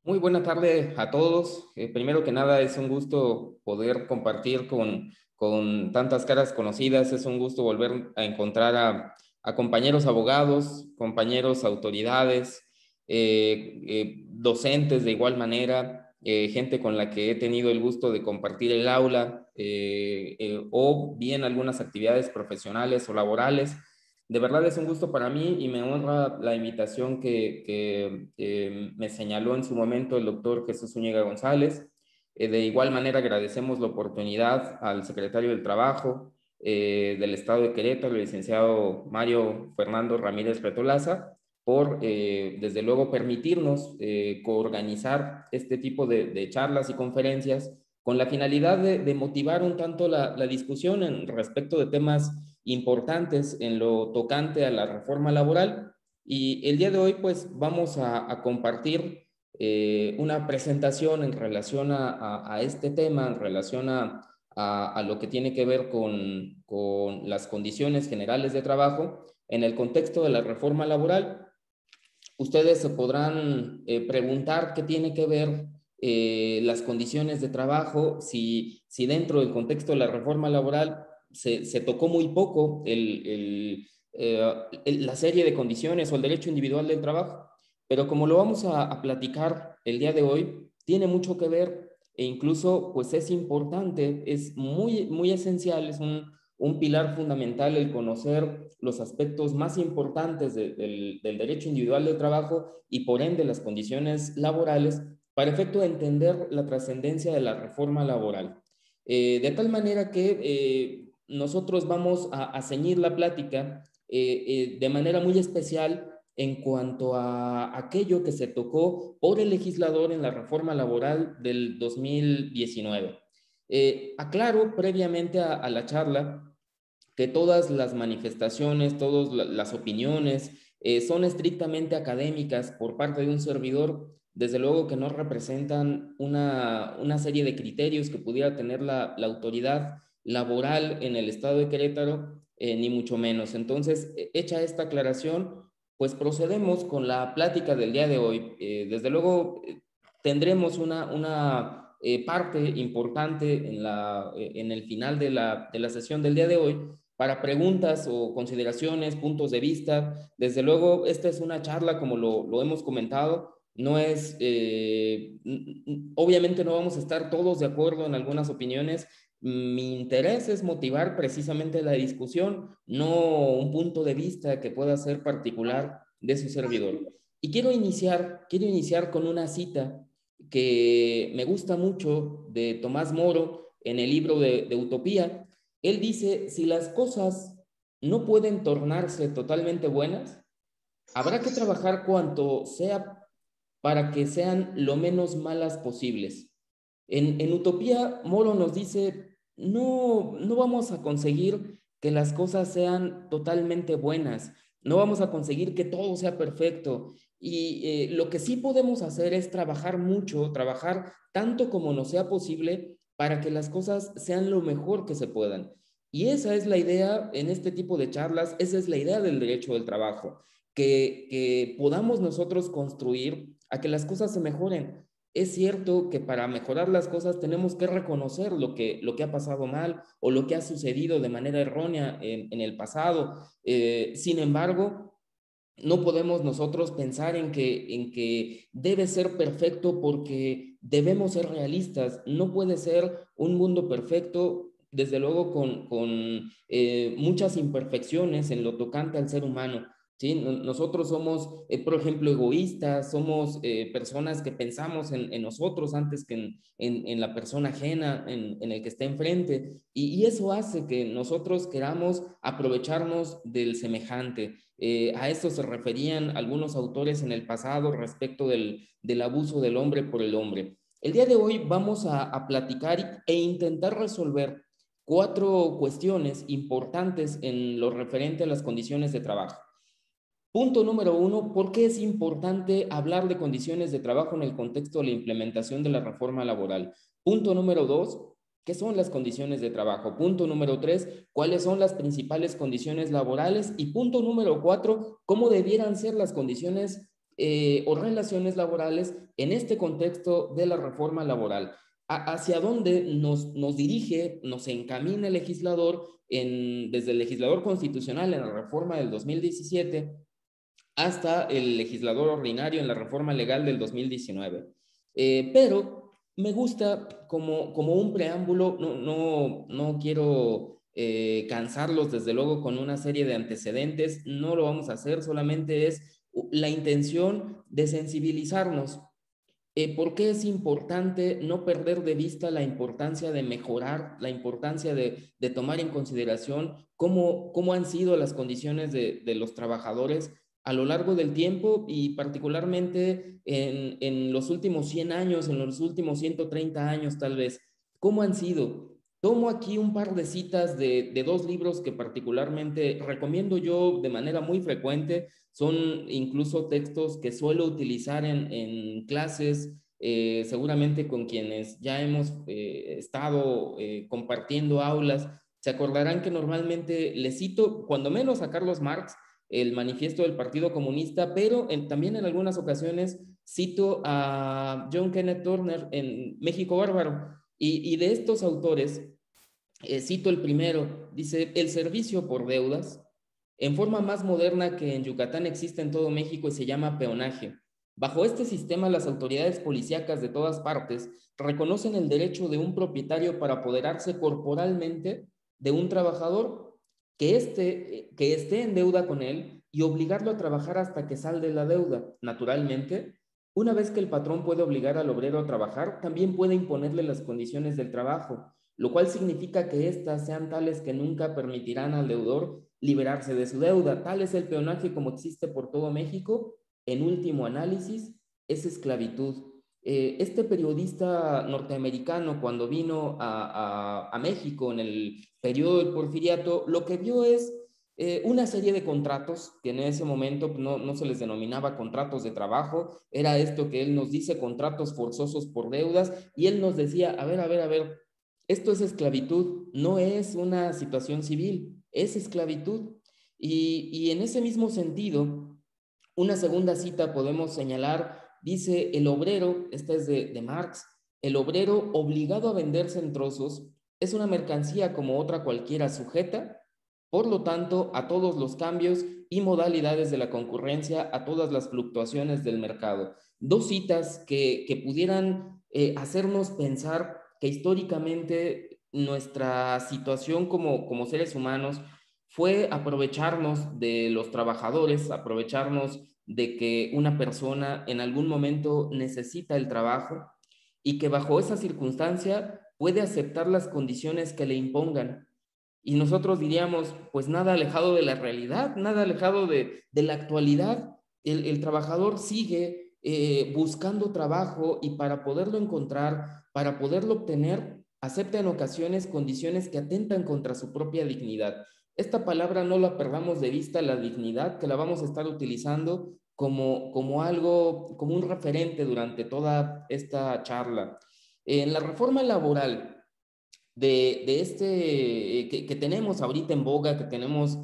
Muy buena tarde a todos. Primero que nada, es un gusto poder compartir con tantas caras conocidas. Es un gusto volver a encontrar a compañeros abogados, compañeros autoridades, docentes de igual manera, gente con la que he tenido el gusto de compartir el aula o bien algunas actividades profesionales o laborales. De verdad es un gusto para mí y me honra la invitación que me señaló en su momento el doctor Jesús Zúñiga González. De igual manera agradecemos la oportunidad al secretario del Trabajo del Estado de Querétaro, el licenciado Mario Fernando Ramírez Retolaza, por desde luego permitirnos coorganizar este tipo de charlas y conferencias con la finalidad de motivar un tanto la discusión en respecto de temas importantes en lo tocante a la reforma laboral. Y el día de hoy, pues, vamos a compartir una presentación en relación a este tema, en relación a lo que tiene que ver con las condiciones generales de trabajo en el contexto de la reforma laboral. Ustedes se podrán preguntar qué tiene que ver las condiciones de trabajo, si dentro del contexto de la reforma laboral se tocó muy poco la serie de condiciones o el derecho individual del trabajo, pero como lo vamos a platicar el día de hoy, tiene mucho que ver e incluso pues es importante, es muy esencial, es un pilar fundamental el conocer los aspectos más importantes del derecho individual del trabajo y por ende las condiciones laborales para efecto de entender la trascendencia de la reforma laboral. De tal manera que nosotros vamos a ceñir la plática de manera muy especial en cuanto a aquello que se tocó por el legislador en la reforma laboral del 2019. Aclaro previamente a la charla que todas las manifestaciones, todas las opiniones son estrictamente académicas por parte de un servidor, desde luego que no representan una serie de criterios que pudiera tener la autoridad laboral en el estado de Querétaro, ni mucho menos. Entonces, hecha esta aclaración, pues procedemos con la plática del día de hoy. Desde luego, tendremos una parte importante en el final de la sesión del día de hoy para preguntas o consideraciones, puntos de vista. Desde luego, esta es una charla, como lo hemos comentado, no es, obviamente no vamos a estar todos de acuerdo en algunas opiniones. Mi interés es motivar precisamente la discusión, no un punto de vista que pueda ser particular de su servidor. Y quiero iniciar con una cita que me gusta mucho de Tomás Moro en el libro de Utopía. Él dice, si las cosas no pueden tornarse totalmente buenas, habrá que trabajar cuanto sea para que sean lo menos malas posibles. En Utopía, Moro nos dice, no vamos a conseguir que las cosas sean totalmente buenas, no vamos a conseguir que todo sea perfecto. Y lo que sí podemos hacer es trabajar mucho, trabajar tanto como nos sea posible para que las cosas sean lo mejor que se puedan. Y esa es la idea en este tipo de charlas, esa es la idea del derecho del trabajo, que podamos nosotros construir a que las cosas se mejoren. Es cierto que para mejorar las cosas tenemos que reconocer lo que ha pasado mal o lo que ha sucedido de manera errónea en el pasado. Sin embargo, no podemos nosotros pensar en que debe ser perfecto porque debemos ser realistas. No puede ser un mundo perfecto, desde luego con muchas imperfecciones en lo tocante al ser humano. ¿Sí? Nosotros somos, por ejemplo, egoístas, somos personas que pensamos en nosotros antes que en la persona ajena, en el que está enfrente, y eso hace que nosotros queramos aprovecharnos del semejante. A esto se referían algunos autores en el pasado respecto del abuso del hombre por el hombre. El día de hoy vamos a platicar e intentar resolver cuatro cuestiones importantes en lo referente a las condiciones de trabajo. Punto número uno, ¿por qué es importante hablar de condiciones de trabajo en el contexto de la implementación de la reforma laboral? Punto número dos, ¿qué son las condiciones de trabajo? Punto número tres, ¿cuáles son las principales condiciones laborales? Y punto número cuatro, ¿cómo debieran ser las condiciones o relaciones laborales en este contexto de la reforma laboral. Hacia dónde nos dirige, nos encamina el legislador desde el legislador constitucional en la reforma del 2017 hasta el legislador ordinario en la reforma legal del 2019. Pero me gusta como un preámbulo, no quiero cansarlos desde luego con una serie de antecedentes, no lo vamos a hacer, solamente es la intención de sensibilizarnos. ¿Por qué es importante no perder de vista la importancia de mejorar, la importancia de tomar en consideración cómo han sido las condiciones de los trabajadores a lo largo del tiempo y particularmente en los últimos 100 años, en los últimos 130 años tal vez? ¿Cómo han sido? Tomo aquí un par de citas de dos libros que particularmente recomiendo yo de manera muy frecuente. Son incluso textos que suelo utilizar en clases, seguramente con quienes ya hemos estado compartiendo aulas. Se acordarán que normalmente les cito, cuando menos a Carlos Marx, el manifiesto del Partido Comunista, pero también en algunas ocasiones cito a John Kenneth Turner en México Bárbaro. Y de estos autores, cito el primero, dice: el servicio por deudas, en forma más moderna que en Yucatán, existe en todo México y se llama peonaje. Bajo este sistema, las autoridades policíacas de todas partes reconocen el derecho de un propietario para apoderarse corporalmente de un trabajador que esté en deuda con él y obligarlo a trabajar hasta que salde la deuda. Naturalmente, una vez que el patrón puede obligar al obrero a trabajar, también puede imponerle las condiciones del trabajo, lo cual significa que éstas sean tales que nunca permitirán al deudor liberarse de su deuda. Tal es el peonaje como existe por todo México. En último análisis, es esclavitud. Este periodista norteamericano, cuando vino a México en el periodo del Porfiriato, lo que vio es una serie de contratos que en ese momento no se les denominaba contratos de trabajo, era esto que él nos dice: contratos forzosos por deudas, y él nos decía: a ver, esto es esclavitud, no es una situación civil, es esclavitud. Y en ese mismo sentido, una segunda cita podemos señalar, dice: el obrero, esta es de Marx, el obrero obligado a venderse en trozos es una mercancía como otra cualquiera, sujeta, por lo tanto, a todos los cambios y modalidades de la concurrencia, a todas las fluctuaciones del mercado. Dos citas que pudieran hacernos pensar que históricamente nuestra situación como seres humanos fue aprovecharnos de los trabajadores, aprovecharnos de que una persona en algún momento necesita el trabajo y que bajo esa circunstancia puede aceptar las condiciones que le impongan. Y nosotros diríamos: pues nada alejado de la realidad, nada alejado de la actualidad. El trabajador sigue buscando trabajo, y para poderlo encontrar, para poderlo obtener, acepta en ocasiones condiciones que atentan contra su propia dignidad. Esta palabra no la perdamos de vista, la dignidad, que la vamos a estar utilizando como algo, como un referente durante toda esta charla. En la reforma laboral de este que tenemos ahorita en boga, que tenemos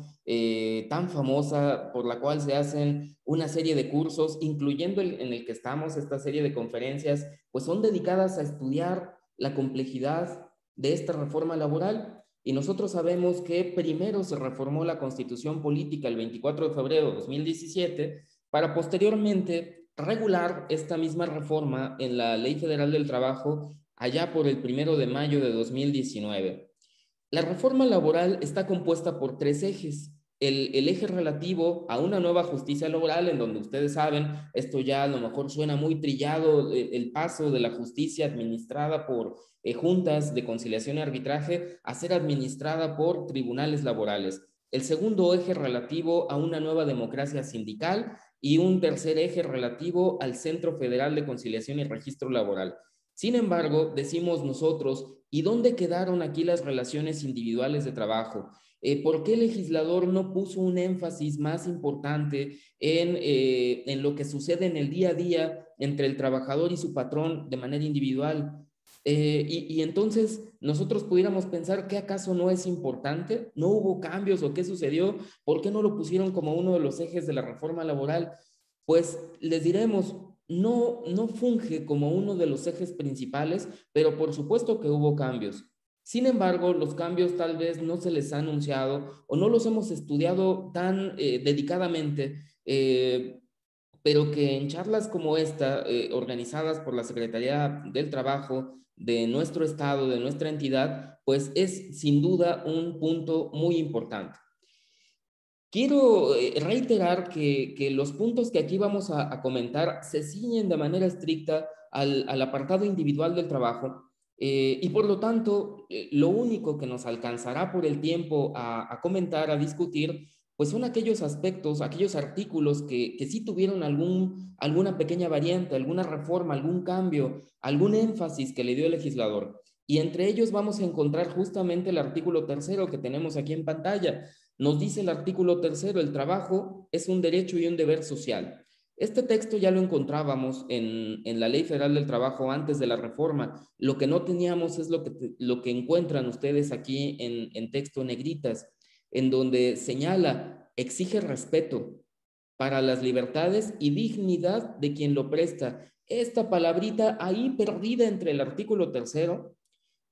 tan famosa, por la cual se hacen una serie de cursos, incluyendo en el que estamos, esta serie de conferencias, pues son dedicadas a estudiar la complejidad de esta reforma laboral. Y nosotros sabemos que primero se reformó la Constitución Política el 24 de febrero de 2017 para posteriormente regular esta misma reforma en la Ley Federal del Trabajo allá por el 1 de mayo de 2019. La reforma laboral está compuesta por tres ejes. El eje relativo a una nueva justicia laboral, en donde ustedes saben, esto ya a lo mejor suena muy trillado, el paso de la justicia administrada por juntas de conciliación y arbitraje a ser administrada por tribunales laborales. El segundo eje relativo a una nueva democracia sindical, y un tercer eje relativo al Centro Federal de Conciliación y Registro Laboral. Sin embargo, decimos nosotros: ¿y dónde quedaron aquí las relaciones individuales de trabajo? ¿Por qué el legislador no puso un énfasis más importante en lo que sucede en el día a día entre el trabajador y su patrón de manera individual? Y entonces nosotros pudiéramos pensar: ¿qué acaso no es importante? ¿No hubo cambios o qué sucedió? ¿Por qué no lo pusieron como uno de los ejes de la reforma laboral? pues les diremos, no funge como uno de los ejes principales, pero por supuesto que hubo cambios. Sin embargo, los cambios tal vez no se les ha anunciado o no los hemos estudiado tan dedicadamente, pero que en charlas como esta, organizadas por la Secretaría del Trabajo de nuestro estado, de nuestra entidad, pues es sin duda un punto muy importante. Quiero reiterar que los puntos que aquí vamos a comentar se ciñen de manera estricta al apartado individual del trabajo, y por lo tanto, lo único que nos alcanzará por el tiempo a comentar, a discutir, pues son aquellos aspectos, aquellos artículos que sí tuvieron alguna pequeña variante, alguna reforma, algún cambio, algún énfasis que le dio el legislador. Y entre ellos vamos a encontrar justamente el artículo tercero que tenemos aquí en pantalla. Nos dice el artículo tercero, el trabajo es un derecho y un deber social. Este texto ya lo encontrábamos en la Ley Federal del Trabajo antes de la reforma. Lo que no teníamos es lo que encuentran ustedes aquí en texto negritas, en donde señala, exige respeto para las libertades y dignidad de quien lo presta. Esta palabrita ahí perdida entre el artículo tercero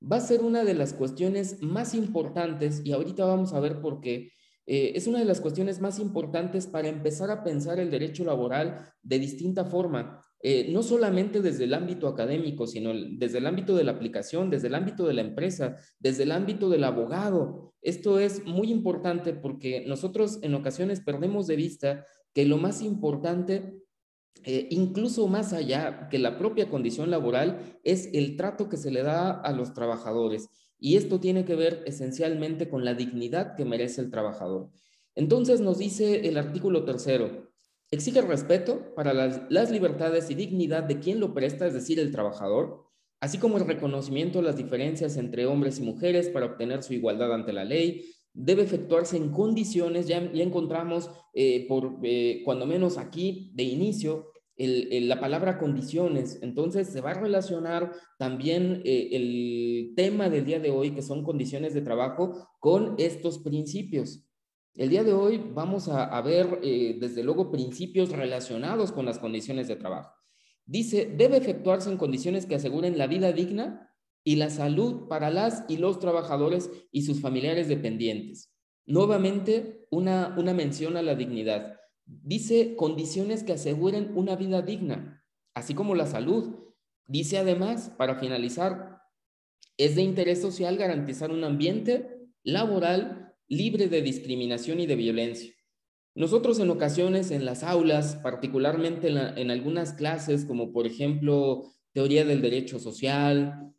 va a ser una de las cuestiones más importantes, y ahorita vamos a ver por qué. Es una de las cuestiones más importantes para empezar a pensar el derecho laboral de distinta forma, no solamente desde el ámbito académico, sino desde el ámbito de la aplicación, desde el ámbito de la empresa, desde el ámbito del abogado. Esto es muy importante porque nosotros en ocasiones perdemos de vista que lo más importante, incluso más allá que la propia condición laboral, es el trato que se le da a los trabajadores. Y esto tiene que ver esencialmente con la dignidad que merece el trabajador. Entonces nos dice el artículo tercero, exige respeto para las libertades y dignidad de quien lo presta, es decir, el trabajador, así como el reconocimiento de las diferencias entre hombres y mujeres para obtener su igualdad ante la ley. Debe efectuarse en condiciones, ya encontramos cuando menos aquí de inicio, la palabra condiciones. Entonces se va a relacionar también el tema del día de hoy, que son condiciones de trabajo, con estos principios. El día de hoy vamos a ver, desde luego, principios relacionados con las condiciones de trabajo. Dice, debe efectuarse en condiciones que aseguren la vida digna y la salud para las y los trabajadores y sus familiares dependientes. Nuevamente, una mención a la dignidad. Dice condiciones que aseguren una vida digna, así como la salud. Dice además, para finalizar, es de interés social garantizar un ambiente laboral libre de discriminación y de violencia. Nosotros en ocasiones en las aulas, particularmente en algunas clases, como por ejemplo teoría del derecho social,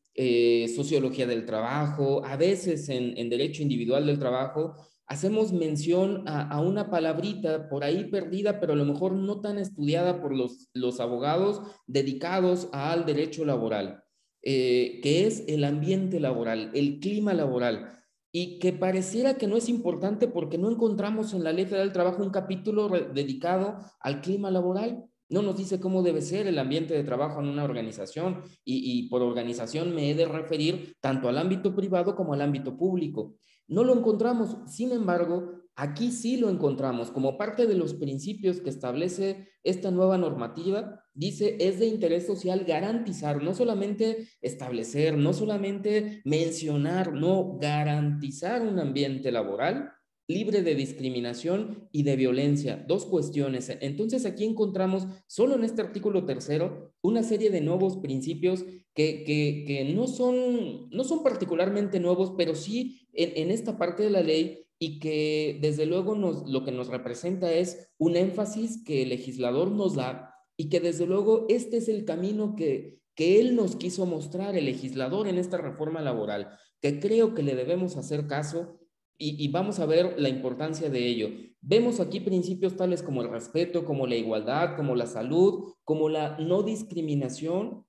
sociología del trabajo, a veces en derecho individual del trabajo, hacemos mención a una palabrita por ahí perdida, pero a lo mejor no tan estudiada por los abogados dedicados al derecho laboral, que es el ambiente laboral, el clima laboral, y que pareciera que no es importante porque no encontramos en la Ley Federal del Trabajo un capítulo dedicado al clima laboral. No nos dice cómo debe ser el ambiente de trabajo en una organización, y por organización me he de referir tanto al ámbito privado como al ámbito público. No lo encontramos. Sin embargo, aquí sí lo encontramos como parte de los principios que establece esta nueva normativa. Dice, es de interés social garantizar, no solamente establecer, no solamente mencionar, no, garantizar un ambiente laboral libre de discriminación y de violencia. Dos cuestiones. Entonces aquí encontramos, solo en este artículo tercero, una serie de nuevos principios que no son particularmente nuevos, pero sí en esta parte de la ley, y que desde luego lo que nos representa es un énfasis que el legislador nos da, y que desde luego este es el camino que él nos quiso mostrar, el legislador, en esta reforma laboral, que creo que le debemos hacer caso, y vamos a ver la importancia de ello. Vemos aquí principios tales como el respeto, como la igualdad, como la salud, como la no discriminación,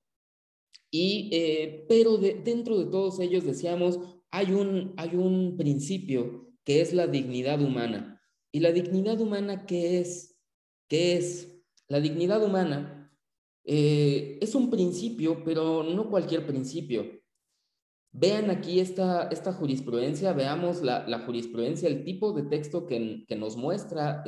pero dentro de todos ellos, decíamos, hay un principio que es la dignidad humana. ¿Y la dignidad humana qué es? ¿Qué es? La dignidad humana es un principio, pero no cualquier principio. Vean aquí esta jurisprudencia, veamos la jurisprudencia, el tipo de texto que nos muestra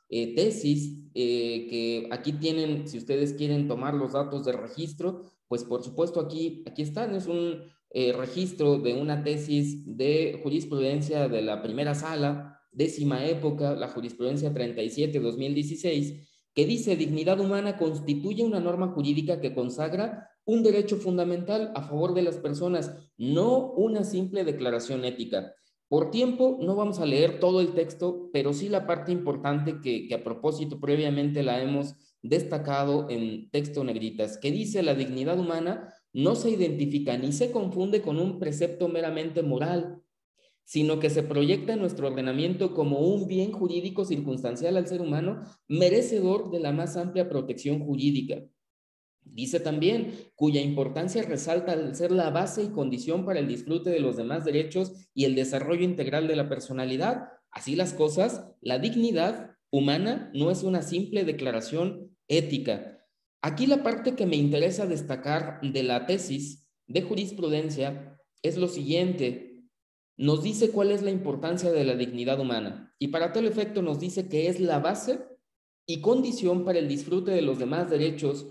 tesis, que aquí tienen, si ustedes quieren tomar los datos de registro, pues por supuesto aquí están, es un registro de una tesis de jurisprudencia de la primera sala, décima época, la jurisprudencia 37-2016, que dice: dignidad humana constituye una norma jurídica que consagra un derecho fundamental a favor de las personas, no una simple declaración ética. Por tiempo no vamos a leer todo el texto, pero sí la parte importante que a propósito previamente la hemos destacado en texto negritas, que dice: la dignidad humana no se identifica ni se confunde con un precepto meramente moral, sino que se proyecta en nuestro ordenamiento como un bien jurídico circunstancial al ser humano, merecedor de la más amplia protección jurídica. Dice también, cuya importancia resalta al ser la base y condición para el disfrute de los demás derechos y el desarrollo integral de la personalidad. Así las cosas, la dignidad humana no es una simple declaración ética. Aquí la parte que me interesa destacar de la tesis de jurisprudencia es lo siguiente: nos dice cuál es la importancia de la dignidad humana y para tal efecto nos dice que es la base y condición para el disfrute de los demás derechos.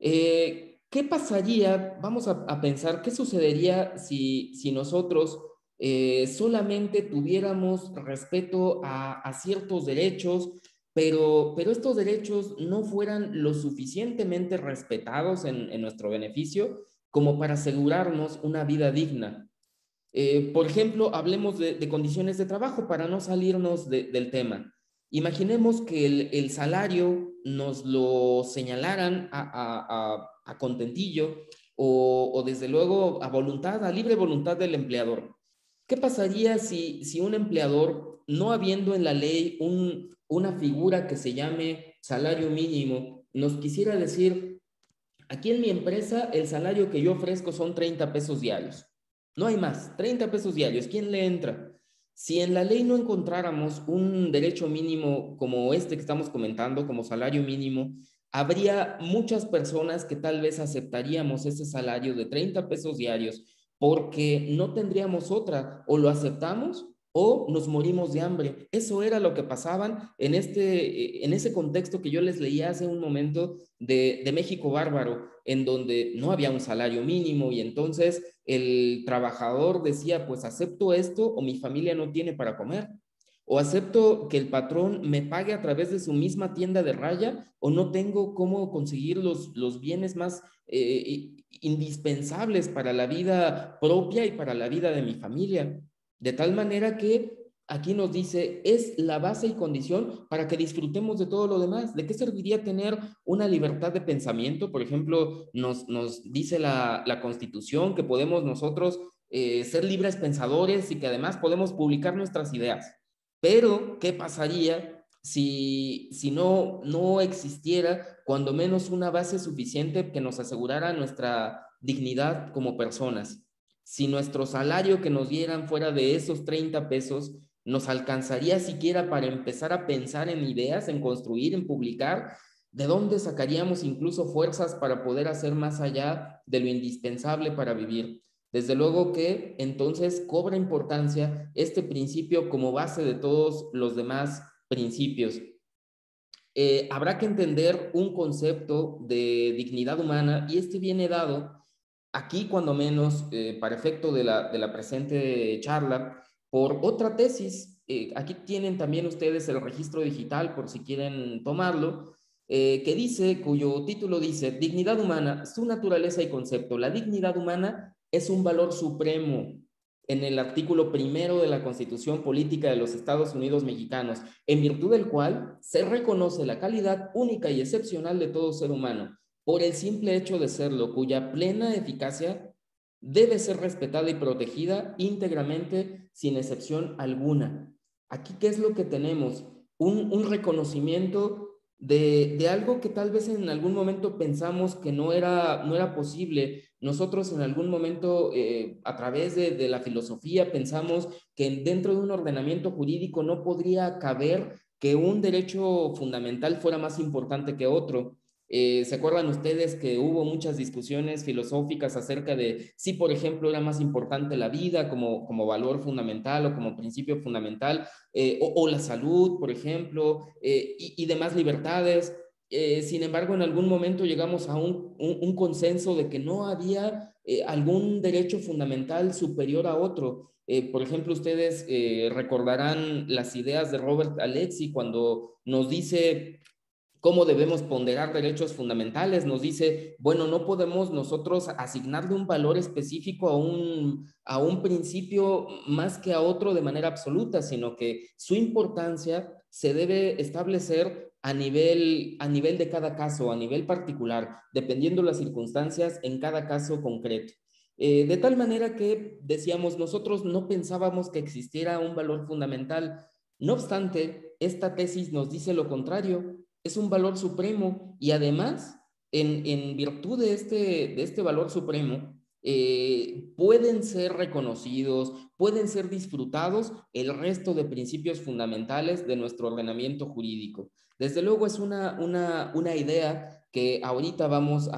¿Qué pasaría? Vamos a pensar, ¿qué sucedería si nosotros solamente tuviéramos respeto a ciertos derechos, pero estos derechos no fueran lo suficientemente respetados en nuestro beneficio como para asegurarnos una vida digna? Por ejemplo, hablemos de condiciones de trabajo para no salirnos del tema. Imaginemos que el salario nos lo señalaran a contentillo o desde luego a voluntad, a libre voluntad del empleador. ¿Qué pasaría si un empleador, no habiendo en la ley una figura que se llame salario mínimo, nos quisiera decir: aquí en mi empresa el salario que yo ofrezco son 30 pesos diarios? No hay más, 30 pesos diarios. ¿Quién le entra? Si en la ley no encontráramos un derecho mínimo como este que estamos comentando, como salario mínimo, habría muchas personas que tal vez aceptaríamos ese salario de 30 pesos diarios porque no tendríamos otra, o lo aceptamos o nos morimos de hambre. Eso era lo que pasaban en ese contexto que yo les leía hace un momento de México bárbaro, en donde no había un salario mínimo y entonces el trabajador decía: pues acepto esto o mi familia no tiene para comer, o acepto que el patrón me pague a través de su misma tienda de raya, o no tengo cómo conseguir los bienes más indispensables para la vida propia y para la vida de mi familia. De tal manera que aquí nos dice, es la base y condición para que disfrutemos de todo lo demás. ¿De qué serviría tener una libertad de pensamiento? Por ejemplo, nos dice la Constitución que podemos nosotros ser libres pensadores y que además podemos publicar nuestras ideas. Pero, ¿qué pasaría si no existiera cuando menos una base suficiente que nos asegurara nuestra dignidad como personas? Si nuestro salario que nos dieran fuera de esos 30 pesos, ¿nos alcanzaría siquiera para empezar a pensar en ideas, en construir, en publicar? ¿De dónde sacaríamos incluso fuerzas para poder hacer más allá de lo indispensable para vivir? Desde luego que entonces cobra importancia este principio como base de todos los demás principios. Habrá que entender un concepto de dignidad humana y este viene dado aquí, cuando menos, para efecto de la presente charla, por otra tesis. Aquí tienen también ustedes el registro digital por si quieren tomarlo, que dice, cuyo título dice: dignidad humana, su naturaleza y concepto. La dignidad humana es un valor supremo en el artículo primero de la Constitución Política de los Estados Unidos Mexicanos, en virtud del cual se reconoce la calidad única y excepcional de todo ser humano, por el simple hecho de serlo, cuya plena eficacia debe ser respetada y protegida íntegramente, sin excepción alguna. Aquí, ¿qué es lo que tenemos? Un reconocimiento de algo que tal vez en algún momento pensamos que no era posible. Nosotros en algún momento, a través de la filosofía, pensamos que dentro de un ordenamiento jurídico no podría caber que un derecho fundamental fuera más importante que otro. ¿Se acuerdan ustedes que hubo muchas discusiones filosóficas acerca de si, por ejemplo, era más importante la vida como valor fundamental o como principio fundamental, o la salud, por ejemplo, y demás libertades? Sin embargo, en algún momento llegamos a un consenso de que no había algún derecho fundamental superior a otro. Por ejemplo, ustedes recordarán las ideas de Robert Alexi cuando nos dice cómo debemos ponderar derechos fundamentales. Nos dice, bueno, no podemos nosotros asignarle un valor específico a un principio más que a otro de manera absoluta, sino que su importancia se debe establecer a nivel de cada caso, a nivel particular, dependiendo las circunstancias en cada caso concreto. De tal manera que decíamos, nosotros no pensábamos que existiera un valor fundamental. No obstante, esta tesis nos dice lo contrario. Es un valor supremo y además, en virtud de este valor supremo, pueden ser reconocidos, pueden ser disfrutados el resto de principios fundamentales de nuestro ordenamiento jurídico. Desde luego es una idea que ahorita vamos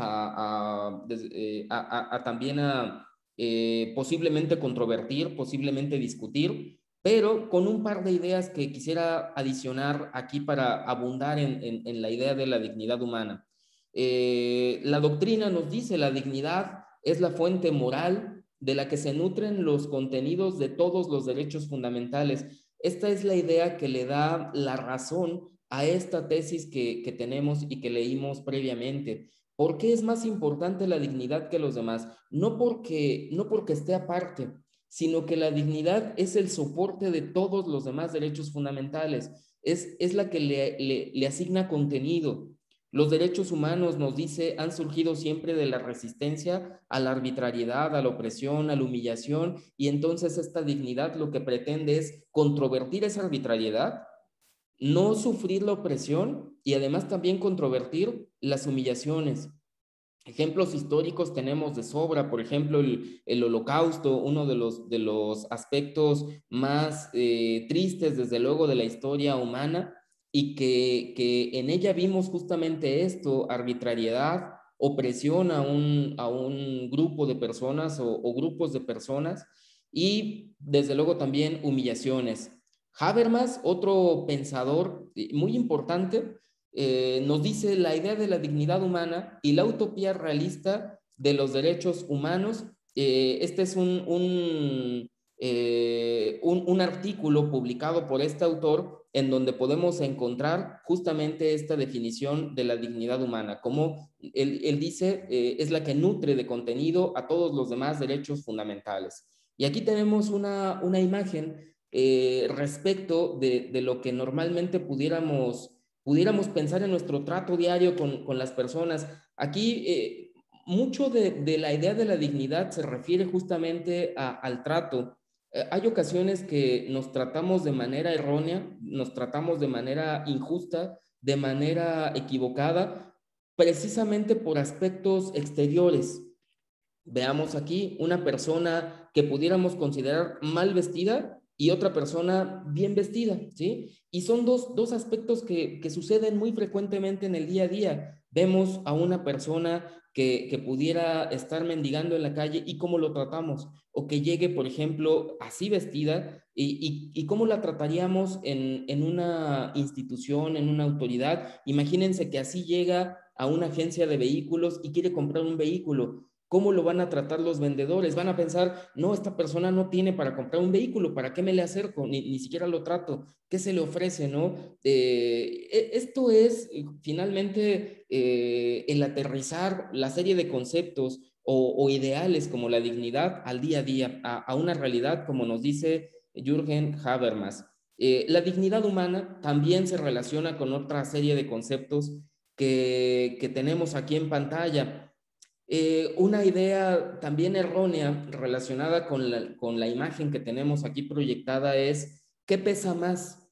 también a posiblemente controvertir, posiblemente discutir, pero con un par de ideas que quisiera adicionar aquí para abundar en la idea de la dignidad humana. La doctrina nos dice la dignidad es la fuente moral de la que se nutren los contenidos de todos los derechos fundamentales. Esta es la idea que le da la razón a esta tesis que tenemos y que leímos previamente. ¿Por qué es más importante la dignidad que los demás? No porque esté aparte, sino que la dignidad es el soporte de todos los demás derechos fundamentales, es la que le asigna contenido. Los derechos humanos, nos dice, han surgido siempre de la resistencia a la arbitrariedad, a la opresión, a la humillación, y entonces esta dignidad lo que pretende es controvertir esa arbitrariedad, no sufrir la opresión y además también controvertir las humillaciones. Ejemplos históricos tenemos de sobra, por ejemplo, el Holocausto, uno de los aspectos más tristes, desde luego, de la historia humana, y que en ella vimos justamente esto, arbitrariedad, opresión a un grupo de personas o grupos de personas, y desde luego también humillaciones. Habermas, otro pensador muy importante, nos dice la idea de la dignidad humana y la utopía realista de los derechos humanos. Este es un artículo publicado por este autor en donde podemos encontrar justamente esta definición de la dignidad humana. Como él dice, es la que nutre de contenido a todos los demás derechos fundamentales. Y aquí tenemos una imagen respecto de lo que normalmente pudiéramos pensar en nuestro trato diario con las personas. Aquí mucho de la idea de la dignidad se refiere justamente al trato. Hay ocasiones que nos tratamos de manera errónea, nos tratamos de manera injusta, de manera equivocada, precisamente por aspectos exteriores. Veamos aquí una persona que pudiéramos considerar mal vestida y otra persona bien vestida, ¿sí? Y son dos aspectos que suceden muy frecuentemente en el día a día. Vemos a una persona que pudiera estar mendigando en la calle y cómo lo tratamos, o que llegue, por ejemplo, así vestida y cómo la trataríamos en una institución, en una autoridad. Imagínense que así llega a una agencia de vehículos y quiere comprar un vehículo. ¿Cómo lo van a tratar los vendedores? Van a pensar, no, esta persona no tiene para comprar un vehículo, ¿para qué me le acerco? Ni siquiera lo trato. ¿Qué se le ofrece, no? Esto es finalmente el aterrizar la serie de conceptos o ideales como la dignidad al día a día, a una realidad, como nos dice Jürgen Habermas. La dignidad humana también se relaciona con otra serie de conceptos que tenemos aquí en pantalla. Una idea también errónea relacionada con la imagen que tenemos aquí proyectada es, ¿qué pesa más?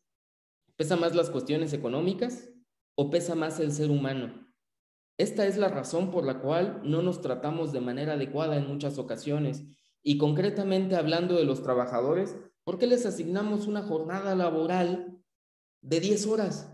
¿Pesa más las cuestiones económicas o pesa más el ser humano? Esta es la razón por la cual no nos tratamos de manera adecuada en muchas ocasiones. Y concretamente hablando de los trabajadores, ¿por qué les asignamos una jornada laboral de 10 horas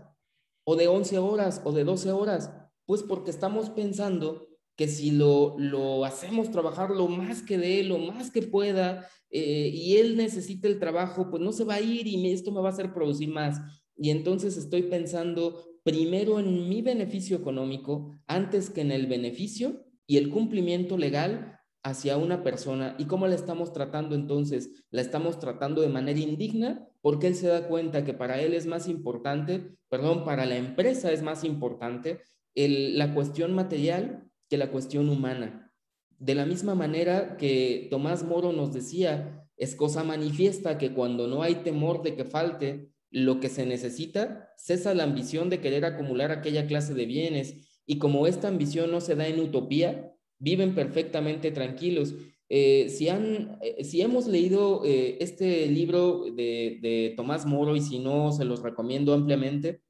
o de 11 horas o de 12 horas? Pues porque estamos pensando que si lo hacemos trabajar lo más que dé, lo más que pueda, y él necesita el trabajo, pues no se va a ir y esto me va a hacer producir más. Y entonces estoy pensando primero en mi beneficio económico antes que en el beneficio y el cumplimiento legal hacia una persona. ¿Y cómo la estamos tratando entonces? La estamos tratando de manera indigna porque él se da cuenta que para él es más importante, perdón, para la empresa es más importante la cuestión material que la cuestión humana. De la misma manera que Tomás Moro nos decía, es cosa manifiesta que cuando no hay temor de que falte lo que se necesita, cesa la ambición de querer acumular aquella clase de bienes y como esta ambición no se da en utopía, viven perfectamente tranquilos. Si hemos leído este libro de Tomás Moro y si no, se los recomiendo ampliamente,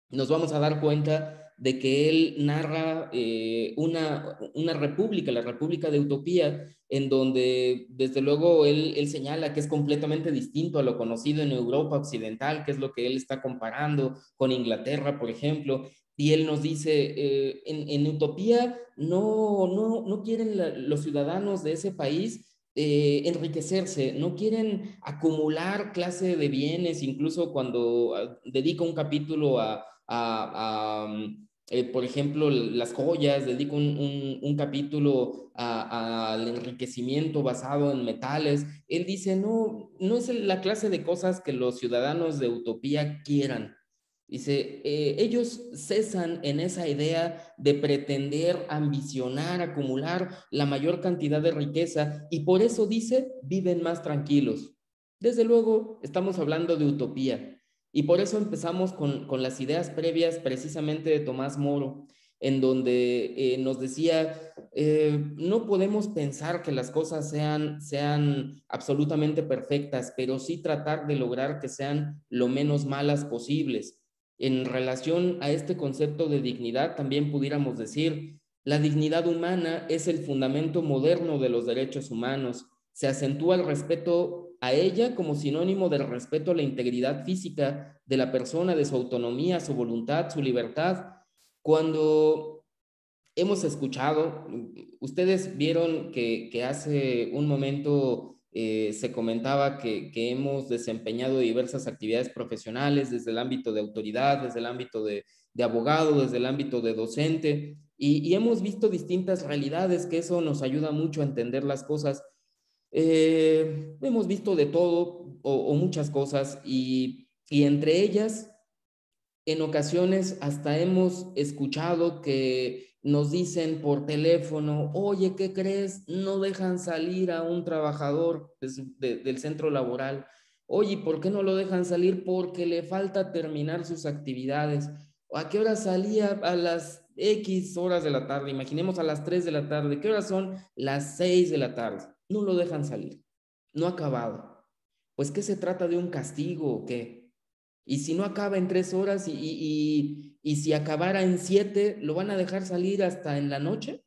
nos vamos a dar cuenta de que él narra una república, la República de Utopía, en donde desde luego él señala que es completamente distinto a lo conocido en Europa Occidental, que es lo que él está comparando con Inglaterra, por ejemplo, y él nos dice, en Utopía no quieren los ciudadanos de ese país enriquecerse, no quieren acumular clase de bienes, incluso cuando dedica un capítulo por ejemplo, las joyas, dedico un capítulo al enriquecimiento basado en metales. Él dice, no es la clase de cosas que los ciudadanos de Utopía quieran. Dice, ellos cesan en esa idea de pretender ambicionar, acumular la mayor cantidad de riqueza y por eso dice, viven más tranquilos. Desde luego, estamos hablando de utopía. Y por eso empezamos con las ideas previas precisamente de Tomás Moro, en donde nos decía, no podemos pensar que las cosas sean absolutamente perfectas, pero sí tratar de lograr que sean lo menos malas posibles. En relación a este concepto de dignidad, también pudiéramos decir, la dignidad humana es el fundamento moderno de los derechos humanos. Se acentúa el respeto a ella como sinónimo del respeto a la integridad física de la persona, de su autonomía, su voluntad, su libertad. Cuando hemos escuchado, ustedes vieron que hace un momento se comentaba que hemos desempeñado diversas actividades profesionales desde el ámbito de autoridad, desde el ámbito de abogado, desde el ámbito de docente, y hemos visto distintas realidades, que eso nos ayuda mucho a entender las cosas. Hemos visto de todo o muchas cosas y entre ellas, en ocasiones hasta hemos escuchado que nos dicen por teléfono, oye, ¿qué crees? No dejan salir a un trabajador del centro laboral. Oye, ¿por qué no lo dejan salir? Porque le falta terminar sus actividades. ¿A qué hora salía? A las X horas de la tarde. Imaginemos a las 3 de la tarde. ¿Qué horas son? Las 6 de la tarde. No lo dejan salir. No ha acabado. Pues, ¿qué se trata de un castigo o qué? Y si no acaba en 3 horas y si acabara en 7, ¿lo van a dejar salir hasta en la noche?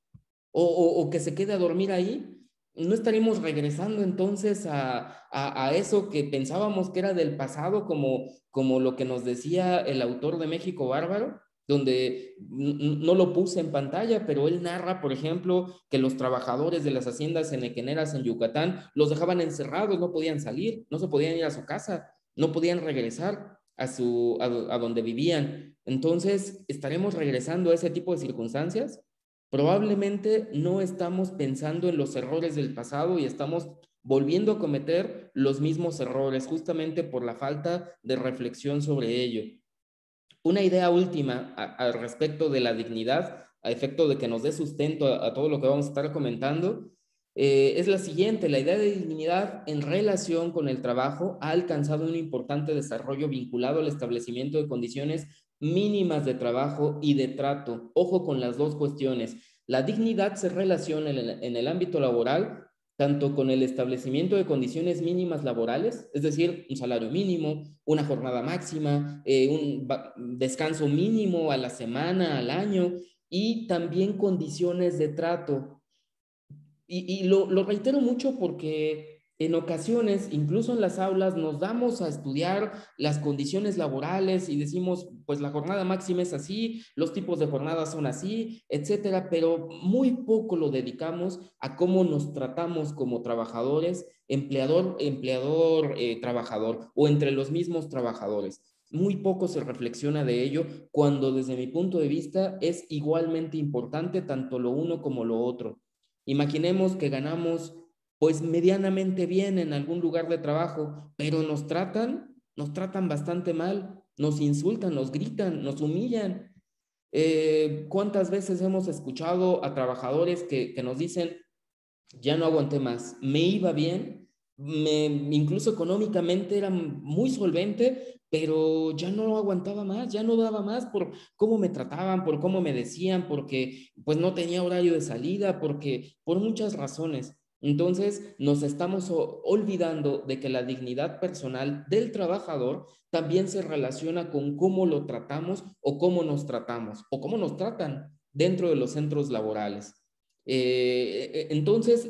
O que se quede a dormir ahí. ¿No estaremos regresando entonces a eso que pensábamos que era del pasado, como lo que nos decía el autor de México Bárbaro? Donde no lo puse en pantalla, pero él narra, por ejemplo, que los trabajadores de las haciendas enequeneras en Yucatán los dejaban encerrados, no podían salir, no se podían ir a su casa, no podían regresar a donde vivían. Entonces, ¿estaremos regresando a ese tipo de circunstancias? Probablemente no estamos pensando en los errores del pasado y estamos volviendo a cometer los mismos errores justamente por la falta de reflexión sobre ello. Una idea última al respecto de la dignidad, a efecto de que nos dé sustento a todo lo que vamos a estar comentando, es la siguiente. La idea de dignidad en relación con el trabajo ha alcanzado un importante desarrollo vinculado al establecimiento de condiciones mínimas de trabajo y de trato. Ojo con las dos cuestiones. La dignidad se relaciona en el ámbito laboral tanto con el establecimiento de condiciones mínimas laborales, es decir, un salario mínimo, una jornada máxima, un descanso mínimo a la semana, al año, y también condiciones de trato. Y lo reitero mucho porque en ocasiones, incluso en las aulas, nos damos a estudiar las condiciones laborales y decimos, pues la jornada máxima es así, los tipos de jornadas son así, etcétera, pero muy poco lo dedicamos a cómo nos tratamos como trabajadores, trabajador o entre los mismos trabajadores. Muy poco se reflexiona de ello cuando desde mi punto de vista es igualmente importante tanto lo uno como lo otro. Imaginemos que ganamos pues medianamente bien en algún lugar de trabajo, pero nos tratan bastante mal, nos insultan, nos gritan, nos humillan. ¿Cuántas veces hemos escuchado a trabajadores que nos dicen, ya no aguanté más, me iba bien, incluso económicamente era muy solvente, pero ya no aguantaba más, ya no daba más por cómo me trataban, por cómo me decían, porque pues no tenía horario de salida, porque por muchas razones. Entonces nos estamos olvidando de que la dignidad personal del trabajador también se relaciona con cómo lo tratamos o cómo nos tratamos o cómo nos tratan dentro de los centros laborales. Entonces,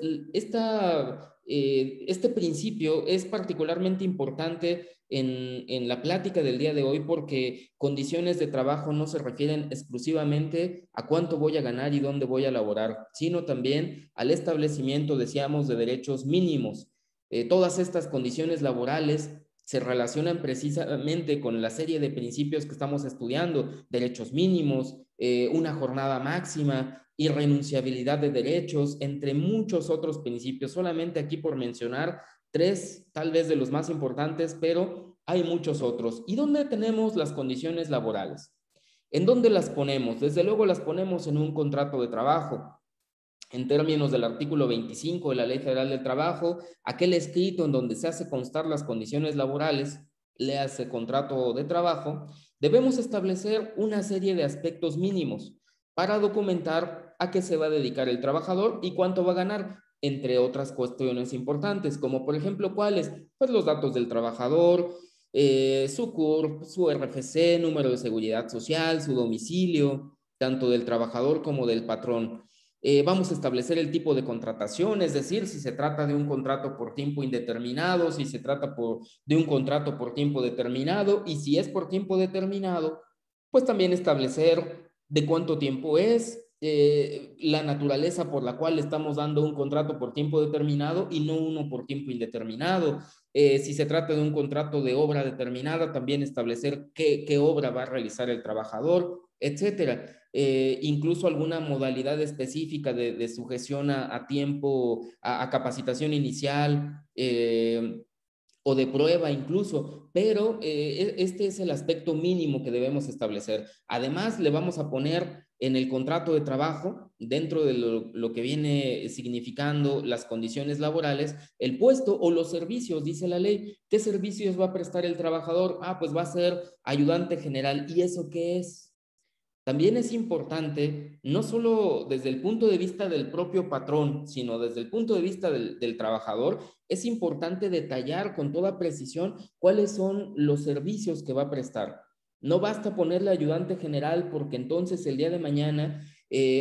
este principio es particularmente importante en la plática del día de hoy porque condiciones de trabajo no se refieren exclusivamente a cuánto voy a ganar y dónde voy a laborar, sino también al establecimiento, decíamos, de derechos mínimos. Todas estas condiciones laborales se relacionan precisamente con la serie de principios que estamos estudiando, derechos mínimos, una jornada máxima, irrenunciabilidad de derechos, entre muchos otros principios, solamente aquí por mencionar tres, tal vez de los más importantes, pero hay muchos otros. ¿Y dónde tenemos las condiciones laborales? ¿En dónde las ponemos? Desde luego las ponemos en un contrato de trabajo. En términos del artículo 25 de la Ley Federal del Trabajo, aquel escrito en donde se hace constar las condiciones laborales, le hace contrato de trabajo, debemos establecer una serie de aspectos mínimos para documentar a qué se va a dedicar el trabajador y cuánto va a ganar, entre otras cuestiones importantes, como por ejemplo, ¿cuáles? Pues los datos del trabajador, su CURP, su RFC, número de seguridad social, su domicilio, tanto del trabajador como del patrón. Vamos a establecer el tipo de contratación, es decir, si se trata de un contrato por tiempo indeterminado, si se trata de un contrato por tiempo determinado, y si es por tiempo determinado, pues también establecer de cuánto tiempo es, la naturaleza por la cual estamos dando un contrato por tiempo determinado y no uno por tiempo indeterminado. Si se trata de un contrato de obra determinada, también establecer qué obra va a realizar el trabajador, etcétera. Incluso alguna modalidad específica de sujeción a tiempo, a capacitación inicial, o de prueba incluso, pero este es el aspecto mínimo que debemos establecer. Además, le vamos a poner en el contrato de trabajo, dentro de lo que viene significando las condiciones laborales, el puesto o los servicios, dice la ley. ¿Qué servicios va a prestar el trabajador? Ah, pues va a ser ayudante general. ¿Y eso qué es? También es importante, no solo desde el punto de vista del propio patrón, sino desde el punto de vista del trabajador, es importante detallar con toda precisión cuáles son los servicios que va a prestar. No basta ponerle ayudante general porque entonces el día de mañana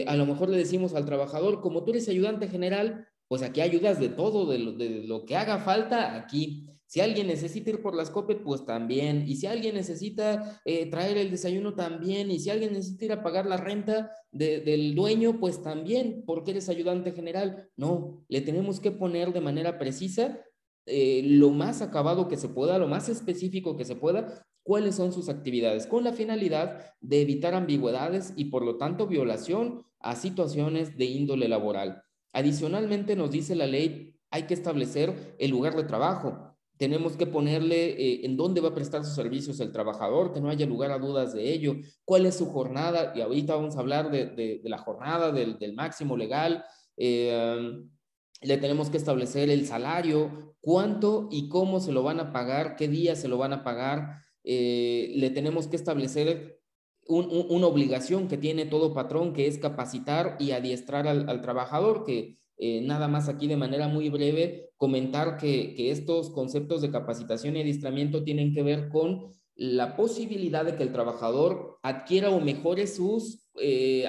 a lo mejor le decimos al trabajador, como tú eres ayudante general, pues aquí ayudas de todo, de lo que haga falta, aquí. Si alguien necesita ir por las copet, pues también. Y si alguien necesita traer el desayuno, también. Y si alguien necesita ir a pagar la renta del dueño, pues también, porque eres ayudante general. No, le tenemos que poner de manera precisa, lo más acabado que se pueda, lo más específico que se pueda, cuáles son sus actividades, con la finalidad de evitar ambigüedades y por lo tanto violación a situaciones de índole laboral. Adicionalmente nos dice la ley, hay que establecer el lugar de trabajo. Tenemos que ponerle en dónde va a prestar sus servicios el trabajador, que no haya lugar a dudas de ello, cuál es su jornada, y ahorita vamos a hablar de la jornada, del máximo legal. Le tenemos que establecer el salario, cuánto y cómo se lo van a pagar, qué día se lo van a pagar. Le tenemos que establecer una obligación que tiene todo patrón, que es capacitar y adiestrar al trabajador, que nada más aquí de manera muy breve comentar que estos conceptos de capacitación y adiestramiento tienen que ver con la posibilidad de que el trabajador adquiera o mejore sus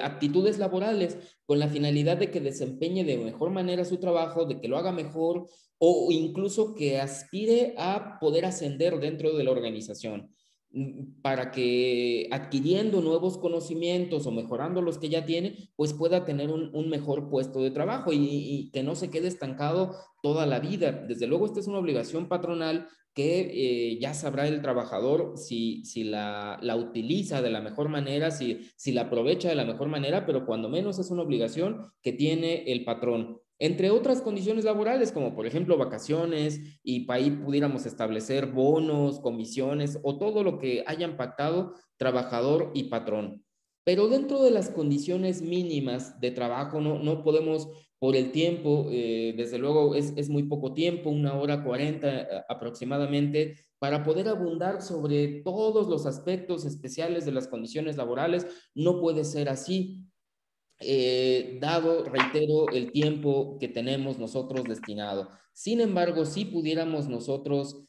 aptitudes laborales con la finalidad de que desempeñe de mejor manera su trabajo, de que lo haga mejor o incluso que aspire a poder ascender dentro de la organización, para que adquiriendo nuevos conocimientos o mejorando los que ya tiene, pues pueda tener un mejor puesto de trabajo y que no se quede estancado toda la vida. Desde luego, esta es una obligación patronal que ya sabrá el trabajador si la utiliza de la mejor manera, si la aprovecha de la mejor manera, pero cuando menos es una obligación que tiene el patrón. Entre otras condiciones laborales, como por ejemplo vacaciones, y para ahí pudiéramos establecer bonos, comisiones o todo lo que hayan pactado trabajador y patrón. Pero dentro de las condiciones mínimas de trabajo no podemos por el tiempo, desde luego es muy poco tiempo, 1 hora 40 aproximadamente, para poder abundar sobre todos los aspectos especiales de las condiciones laborales. No puede ser así, dado, reitero, el tiempo que tenemos nosotros destinado. Sin embargo, si pudiéramos nosotros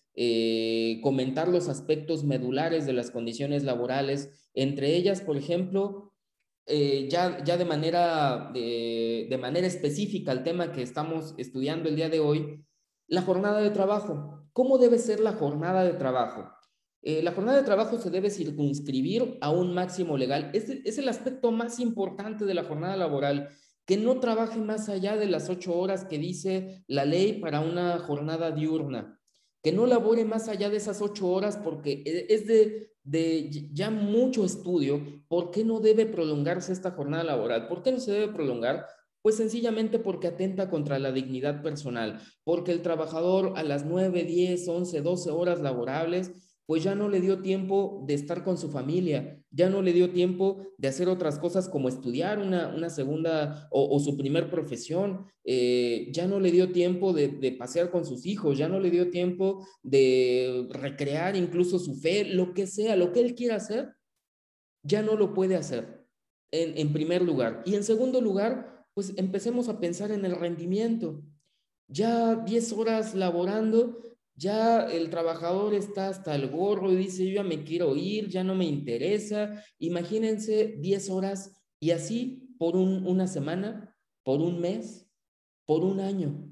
comentar los aspectos medulares de las condiciones laborales, entre ellas, por ejemplo, ya de manera específica al tema que estamos estudiando el día de hoy, la jornada de trabajo. ¿Cómo debe ser la jornada de trabajo? La jornada de trabajo se debe circunscribir a un máximo legal. Es el aspecto más importante de la jornada laboral, que no trabaje más allá de las 8 horas que dice la ley para una jornada diurna, que no labore más allá de esas 8 horas, porque es de ya mucho estudio. ¿Por qué no debe prolongarse esta jornada laboral? ¿Por qué no se debe prolongar? Pues sencillamente porque atenta contra la dignidad personal, porque el trabajador a las 9, 10, 11, 12 horas laborables, pues ya no le dio tiempo de estar con su familia, ya no le dio tiempo de hacer otras cosas como estudiar una segunda o su primer profesión, ya no le dio tiempo de pasear con sus hijos, ya no le dio tiempo de recrear incluso su fe, lo que sea, lo que él quiera hacer, ya no lo puede hacer, en primer lugar. Y en segundo lugar, pues empecemos a pensar en el rendimiento. Ya 10 horas laborando, ya el trabajador está hasta el gorro y dice, yo ya me quiero ir, ya no me interesa. Imagínense 10 horas y así por una semana, por un mes, por un año.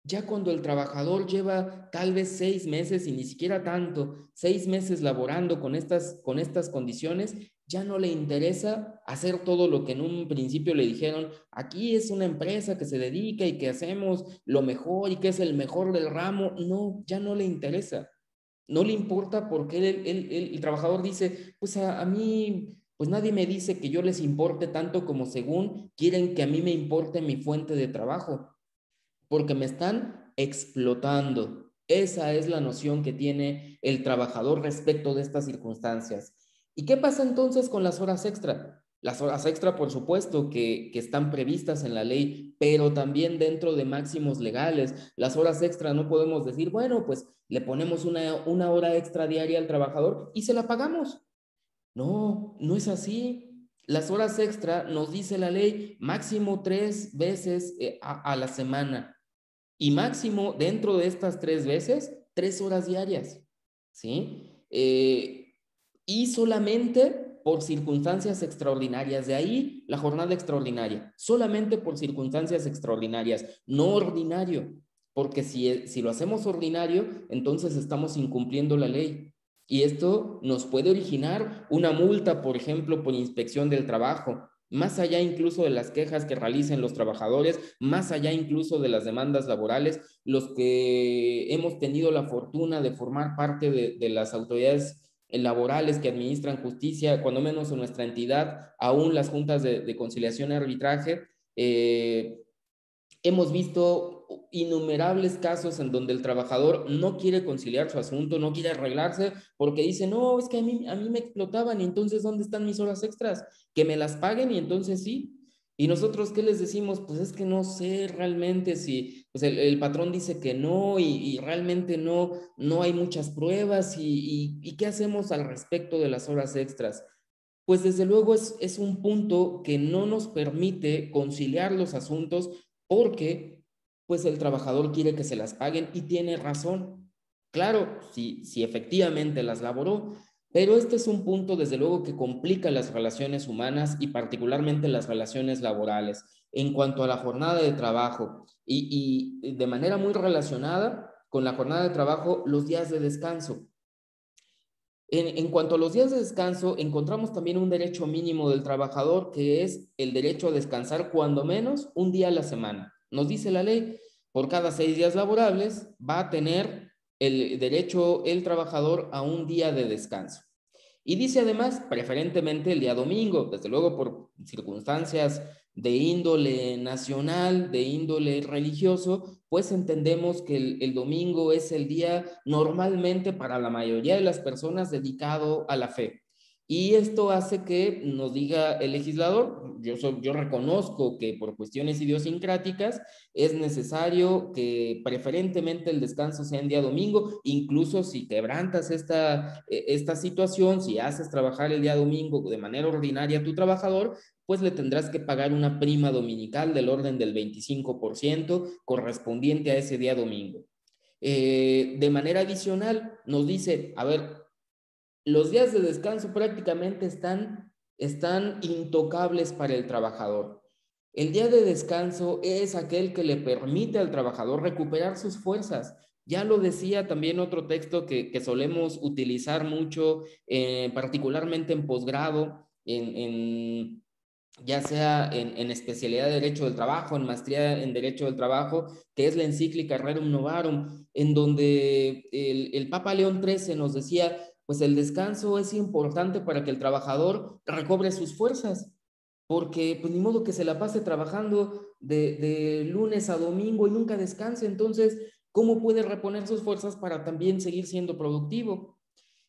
Ya cuando el trabajador lleva tal vez 6 meses y ni siquiera tanto, 6 meses laborando con estas condiciones, ya no le interesa hacer todo lo que en un principio le dijeron, aquí es una empresa que se dedica y que hacemos lo mejor y que es el mejor del ramo. No, ya no le interesa. No le importa porque el trabajador dice, pues a mí, pues nadie me dice que yo les importe tanto como según quieren que a mí me importe mi fuente de trabajo, porque me están explotando. Esa es la noción que tiene el trabajador respecto de estas circunstancias. ¿Y qué pasa entonces con las horas extra? Las horas extra, por supuesto, que están previstas en la ley, pero también dentro de máximos legales. Las horas extra no podemos decir, bueno, pues le ponemos una hora extra diaria al trabajador y se la pagamos. No, no es así. Las horas extra, nos dice la ley, máximo 3 veces a la semana. Y máximo dentro de estas 3 veces, 3 horas diarias, ¿sí? Y solamente por circunstancias extraordinarias, de ahí la jornada extraordinaria, solamente por circunstancias extraordinarias, no ordinario, porque si lo hacemos ordinario, entonces estamos incumpliendo la ley. Y esto nos puede originar una multa, por ejemplo, por inspección del trabajo, más allá incluso de las quejas que realicen los trabajadores, más allá incluso de las demandas laborales. Los que hemos tenido la fortuna de formar parte de las autoridades laborales que administran justicia, cuando menos en nuestra entidad, aún las juntas de conciliación y arbitraje, hemos visto innumerables casos en donde el trabajador no quiere conciliar su asunto, no quiere arreglarse, porque dice, no, es que a mí me explotaban y entonces, ¿dónde están mis horas extras? Que me las paguen y entonces sí. Y nosotros, ¿qué les decimos? Pues es que no sé realmente si, pues el patrón dice que no y realmente no hay muchas pruebas y ¿qué hacemos al respecto de las horas extras? Pues desde luego es un punto que no nos permite conciliar los asuntos, porque pues el trabajador quiere que se las paguen y tiene razón. Claro, si efectivamente las laboró, pero este es un punto, desde luego, que complica las relaciones humanas y particularmente las relaciones laborales en cuanto a la jornada de trabajo y de manera muy relacionada con la jornada de trabajo, los días de descanso. En cuanto a los días de descanso, encontramos también un derecho mínimo del trabajador, que es el derecho a descansar cuando menos un día a la semana. Nos dice la ley, por cada 6 días laborables va a tener el derecho el trabajador a un día de descanso. Y dice además, preferentemente el día domingo, desde luego por circunstancias de índole nacional, de índole religioso, pues entendemos que el domingo es el día normalmente para la mayoría de las personas dedicado a la fe. Y esto hace que nos diga el legislador, yo reconozco que por cuestiones idiosincráticas es necesario que preferentemente el descanso sea en día domingo, incluso si quebrantas esta situación, si haces trabajar el día domingo de manera ordinaria a tu trabajador, pues le tendrás que pagar una prima dominical del orden del 25% correspondiente a ese día domingo. De manera adicional, nos dice, a ver, los días de descanso prácticamente están intocables para el trabajador. El día de descanso es aquel que le permite al trabajador recuperar sus fuerzas. Ya lo decía también otro texto que solemos utilizar mucho, particularmente en posgrado, ya sea en especialidad de Derecho del Trabajo, en maestría en Derecho del Trabajo, que es la encíclica Rerum Novarum, en donde el Papa León XIII nos decía, pues el descanso es importante para que el trabajador recobre sus fuerzas, porque pues ni modo que se la pase trabajando de lunes a domingo y nunca descanse. Entonces, ¿cómo puede reponer sus fuerzas para también seguir siendo productivo?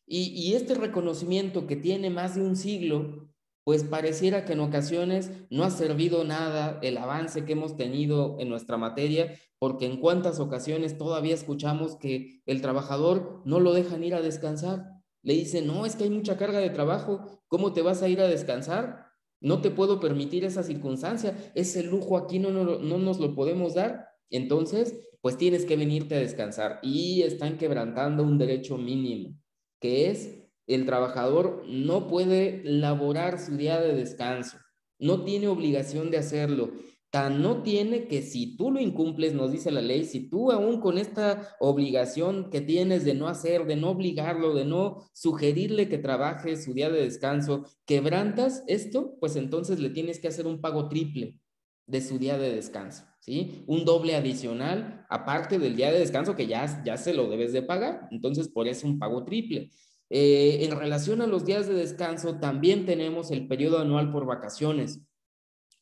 Y este reconocimiento que tiene más de un siglo, pues pareciera que en ocasiones no ha servido nada el avance que hemos tenido en nuestra materia, porque en cuántas ocasiones todavía escuchamos que el trabajador no lo dejan ir a descansar. Le dicen, no, es que hay mucha carga de trabajo, ¿cómo te vas a ir a descansar? No te puedo permitir esa circunstancia, ese lujo aquí no nos lo podemos dar. Entonces, pues tienes que venirte a descansar y están quebrantando un derecho mínimo, que es el trabajador no puede laborar su día de descanso, no tiene obligación de hacerlo. Tan no tiene que si tú lo incumples, nos dice la ley, si tú aún con esta obligación que tienes de no hacer, de no obligarlo, de no sugerirle que trabaje su día de descanso, quebrantas esto, pues entonces le tienes que hacer un pago triple de su día de descanso, ¿sí? Un doble adicional, aparte del día de descanso que ya se lo debes de pagar, entonces por eso un pago triple. En relación a los días de descanso, también tenemos el periodo anual por vacaciones,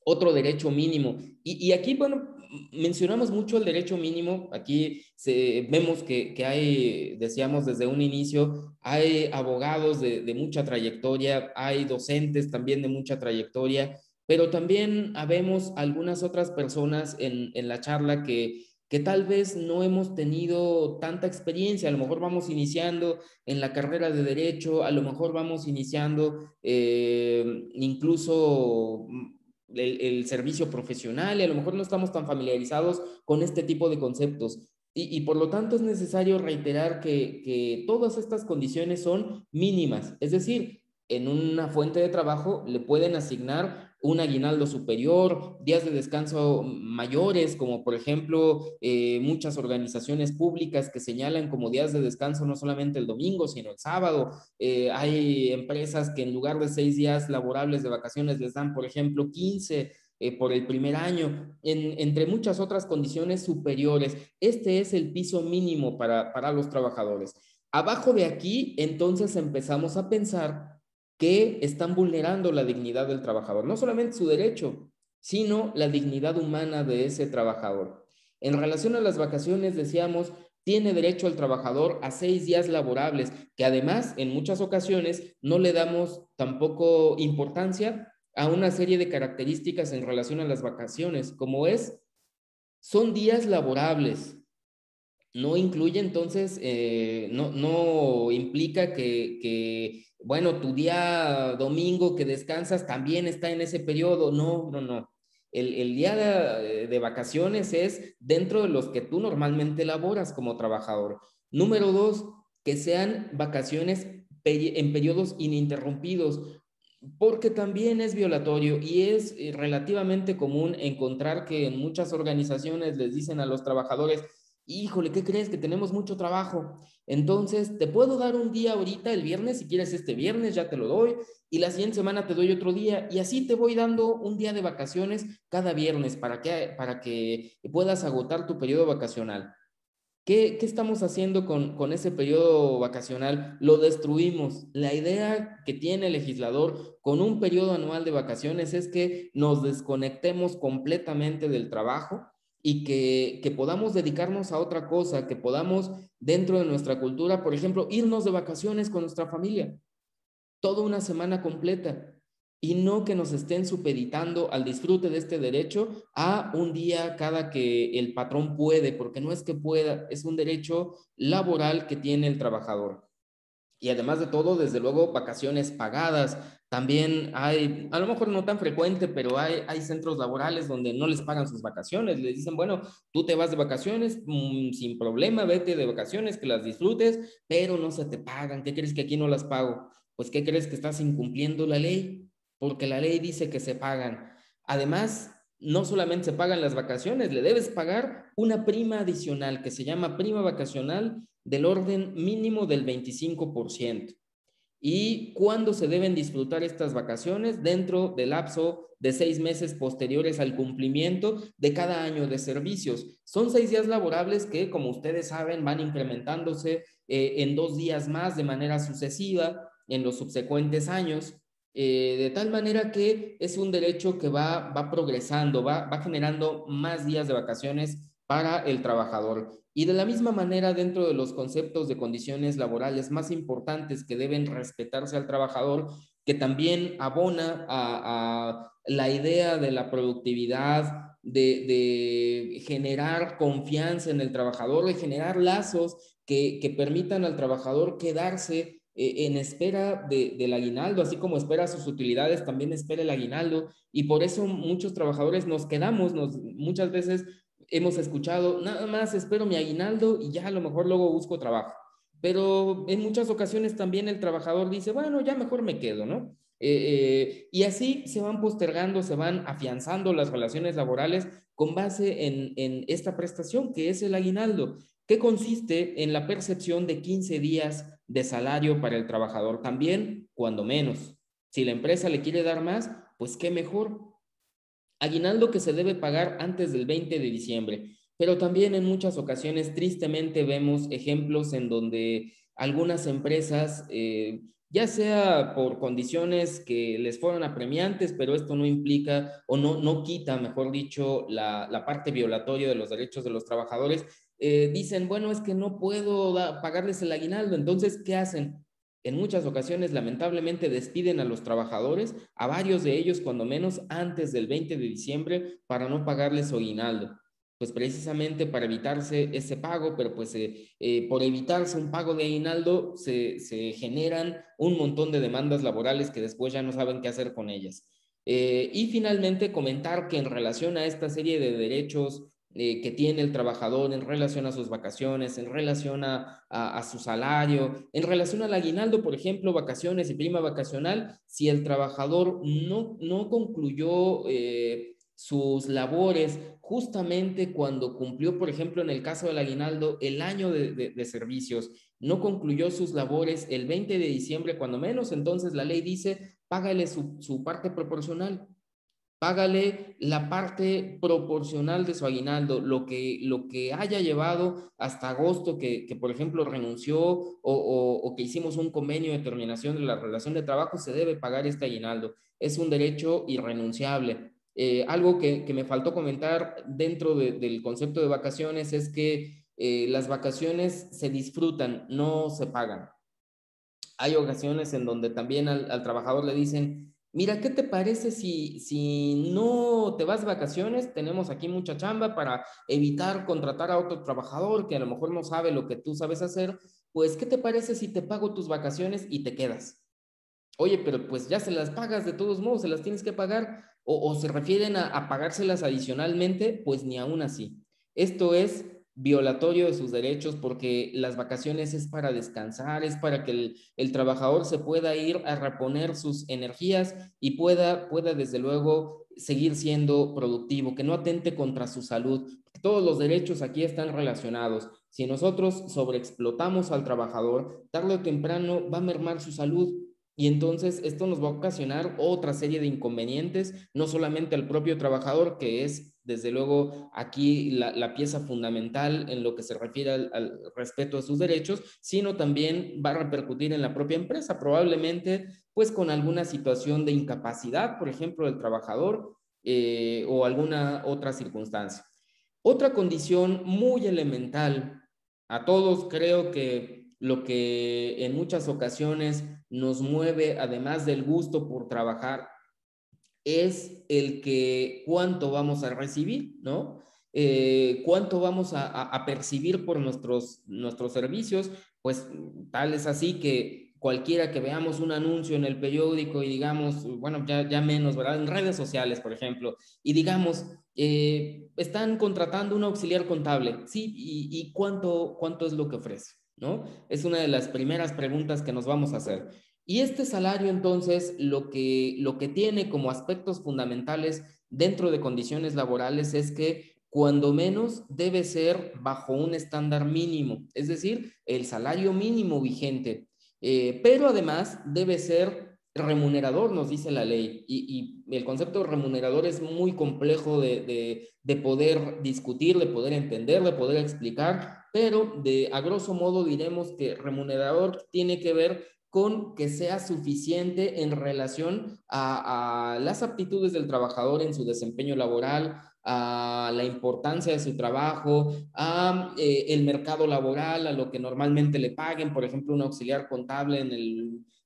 otro derecho mínimo. Y aquí, bueno, mencionamos mucho el derecho mínimo. Aquí vemos que hay, decíamos desde un inicio, hay abogados de mucha trayectoria, hay docentes también de mucha trayectoria, pero también habemos algunas otras personas en la charla que tal vez no hemos tenido tanta experiencia, a lo mejor vamos iniciando en la carrera de derecho, a lo mejor vamos iniciando incluso el servicio profesional y a lo mejor no estamos tan familiarizados con este tipo de conceptos. Y por lo tanto es necesario reiterar que todas estas condiciones son mínimas, es decir, en una fuente de trabajo le pueden asignar un aguinaldo superior, días de descanso mayores, como por ejemplo muchas organizaciones públicas que señalan como días de descanso no solamente el domingo, sino el sábado. Hay empresas que en lugar de 6 días laborables de vacaciones les dan, por ejemplo, 15 por el primer año, entre muchas otras condiciones superiores. Este es el piso mínimo para los trabajadores. Abajo de aquí, entonces empezamos a pensar que están vulnerando la dignidad del trabajador, no solamente su derecho, sino la dignidad humana de ese trabajador. En relación a las vacaciones, decíamos, tiene derecho el trabajador a 6 días laborables, que además en muchas ocasiones no le damos tampoco importancia a una serie de características en relación a las vacaciones, como son días laborables. No incluye entonces, no implica bueno, tu día domingo que descansas también está en ese periodo. No, no, no. El día de vacaciones es dentro de los que tú normalmente laboras como trabajador. Número dos, que sean vacaciones en periodos ininterrumpidos, porque también es violatorio y es relativamente común encontrar que en muchas organizaciones les dicen a los trabajadores, híjole, ¿qué crees? Que tenemos mucho trabajo. Entonces, te puedo dar un día ahorita, el viernes, si quieres este viernes, ya te lo doy, y la siguiente semana te doy otro día, y así te voy dando un día de vacaciones cada viernes para que puedas agotar tu periodo vacacional. ¿Qué estamos haciendo con ese periodo vacacional? Lo destruimos. La idea que tiene el legislador con un periodo anual de vacaciones es que nos desconectemos completamente del trabajo y que podamos dedicarnos a otra cosa, que podamos dentro de nuestra cultura, por ejemplo, irnos de vacaciones con nuestra familia toda una semana completa y no que nos estén supeditando al disfrute de este derecho a un día cada que el patrón puede, porque no es que pueda, es un derecho laboral que tiene el trabajador. Y además de todo, desde luego, vacaciones pagadas. También hay, a lo mejor no tan frecuente, pero hay centros laborales donde no les pagan sus vacaciones. Les dicen, bueno, tú te vas de vacaciones sin problema, vete de vacaciones, que las disfrutes, pero no se te pagan. ¿Qué crees que aquí no las pago? Pues, ¿qué crees que estás incumpliendo la ley? Porque la ley dice que se pagan. Además, no solamente se pagan las vacaciones, le debes pagar una prima adicional que se llama prima vacacional del orden mínimo del 25%. ¿Y cuándo se deben disfrutar estas vacaciones? Dentro del lapso de 6 meses posteriores al cumplimiento de cada año de servicios. Son 6 días laborables que, como ustedes saben, van incrementándose en 2 días más de manera sucesiva en los subsecuentes años. De tal manera que es un derecho que va progresando, va generando más días de vacaciones para el trabajador. Y de la misma manera, dentro de los conceptos de condiciones laborales más importantes que deben respetarse al trabajador, que también abona a la idea de la productividad, de generar confianza en el trabajador, de generar lazos que permitan al trabajador quedarse en espera del aguinaldo, así como espera sus utilidades, también espera el aguinaldo, y por eso muchos trabajadores nos quedamos, muchas veces hemos escuchado, nada más espero mi aguinaldo y ya a lo mejor luego busco trabajo. Pero en muchas ocasiones también el trabajador dice, bueno, ya mejor me quedo, ¿no? Y así se van postergando, se van afianzando las relaciones laborales con base en esta prestación que es el aguinaldo, que consiste en la percepción de 15 días de salario para el trabajador, también cuando menos. Si la empresa le quiere dar más, pues qué mejor. Aguinaldo que se debe pagar antes del 20 de diciembre, pero también en muchas ocasiones tristemente vemos ejemplos en donde algunas empresas, ya sea por condiciones que les fueron apremiantes, pero esto no implica o no quita, mejor dicho, la parte violatoria de los derechos de los trabajadores, dicen, bueno, es que no puedo pagarles el aguinaldo, entonces, ¿qué hacen? En muchas ocasiones, lamentablemente, despiden a los trabajadores, a varios de ellos, cuando menos antes del 20 de diciembre, para no pagarles su aguinaldo. Pues precisamente para evitarse ese pago, pero pues por evitarse un pago de aguinaldo, se generan un montón de demandas laborales que después ya no saben qué hacer con ellas. Y finalmente, comentar que en relación a esta serie de derechos que tiene el trabajador en relación a sus vacaciones, en relación a su salario, en relación al aguinaldo, por ejemplo, vacaciones y prima vacacional, si el trabajador no concluyó sus labores justamente cuando cumplió, por ejemplo, en el caso del aguinaldo, el año de servicios, no concluyó sus labores el 20 de diciembre, cuando menos, entonces la ley dice, págale su parte proporcional. Págale la parte proporcional de su aguinaldo, lo que haya llevado hasta agosto, que por ejemplo renunció o que hicimos un convenio de terminación de la relación de trabajo, se debe pagar este aguinaldo. Es un derecho irrenunciable. Algo que me faltó comentar dentro del concepto de vacaciones es que las vacaciones se disfrutan, no se pagan. Hay ocasiones en donde también al trabajador le dicen, mira, ¿qué te parece si no te vas de vacaciones? Tenemos aquí mucha chamba para evitar contratar a otro trabajador que a lo mejor no sabe lo que tú sabes hacer. Pues, ¿qué te parece si te pago tus vacaciones y te quedas? Oye, pero pues ya se las pagas de todos modos, se las tienes que pagar. o se refieren a pagárselas adicionalmente, pues ni aún así. Esto es violatorio de sus derechos porque las vacaciones es para descansar, es para que el trabajador se pueda ir a reponer sus energías y pueda desde luego seguir siendo productivo, que no atente contra su salud. Todos los derechos aquí están relacionados. Si nosotros sobreexplotamos al trabajador, tarde o temprano va a mermar su salud. Y entonces esto nos va a ocasionar otra serie de inconvenientes, no solamente al propio trabajador, que es desde luego aquí la pieza fundamental en lo que se refiere al respeto de sus derechos, sino también va a repercutir en la propia empresa, probablemente pues con alguna situación de incapacidad, por ejemplo, del trabajador o alguna otra circunstancia. Otra condición muy elemental, a todos creo que lo que en muchas ocasiones nos mueve, además del gusto por trabajar, es el que cuánto vamos a recibir, ¿no? Cuánto vamos a percibir por nuestros servicios, pues tal es así que cualquiera que veamos un anuncio en el periódico y digamos, bueno, ya menos, ¿verdad? En redes sociales, por ejemplo, y digamos, están contratando un auxiliar contable, ¿sí? ¿Y cuánto es lo que ofrece? ¿No? Es una de las primeras preguntas que nos vamos a hacer. Y este salario, entonces, lo que tiene como aspectos fundamentales dentro de condiciones laborales es que cuando menos debe ser bajo un estándar mínimo, es decir, el salario mínimo vigente, pero además debe ser remunerador, nos dice la ley, y el concepto de remunerador es muy complejo de poder discutir, de poder entender, de poder explicar, pero a grosso modo diremos que remunerador tiene que ver con que sea suficiente en relación a las aptitudes del trabajador en su desempeño laboral, a la importancia de su trabajo, a el mercado laboral, a lo que normalmente le paguen, por ejemplo, un auxiliar contable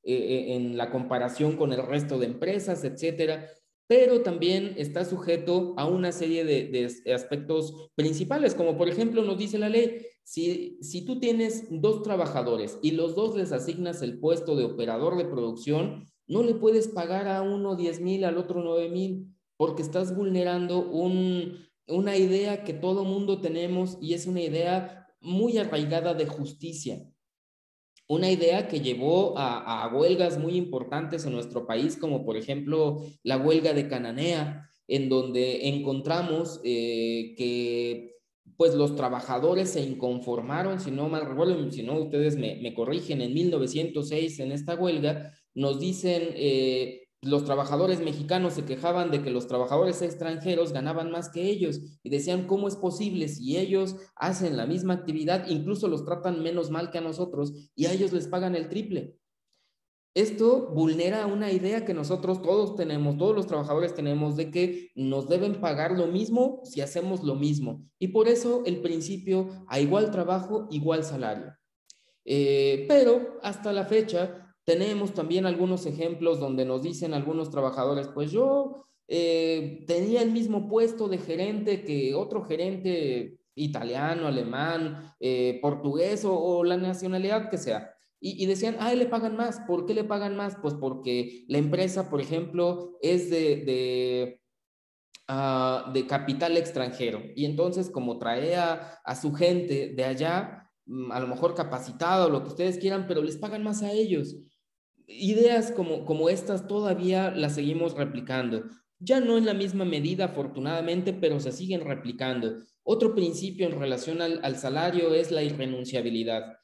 en la comparación con el resto de empresas, etcétera. Pero también está sujeto a una serie de aspectos principales, como por ejemplo nos dice la ley, si tú tienes dos trabajadores y los dos les asignas el puesto de operador de producción, no le puedes pagar a uno 10,000, al otro 9,000, porque estás vulnerando una idea que todo mundo tenemos y es una idea muy arraigada de justicia. Una idea que llevó a huelgas muy importantes en nuestro país, como por ejemplo la huelga de Cananea, en donde encontramos que pues los trabajadores se inconformaron, si no mal recuerdo, si no ustedes me corrigen, en 1906 en esta huelga, nos dicen los trabajadores mexicanos se quejaban de que los trabajadores extranjeros ganaban más que ellos y decían, ¿cómo es posible si ellos hacen la misma actividad, incluso los tratan menos mal que a nosotros y a ellos les pagan el triple? Esto vulnera una idea que nosotros todos tenemos, todos los trabajadores tenemos, de que nos deben pagar lo mismo si hacemos lo mismo. Y por eso el principio a igual trabajo, igual salario. Pero hasta la fecha tenemos también algunos ejemplos donde nos dicen algunos trabajadores, pues yo tenía el mismo puesto de gerente que otro gerente italiano, alemán, portugués o la nacionalidad que sea. Y decían, ah, le pagan más. ¿Por qué le pagan más? Pues porque la empresa, por ejemplo, es de capital extranjero. Y entonces, como trae a su gente de allá, a lo mejor capacitada o lo que ustedes quieran, pero les pagan más a ellos. Ideas como estas todavía las seguimos replicando. Ya no en la misma medida, afortunadamente, pero se siguen replicando. Otro principio en relación al salario es la irrenunciabilidad.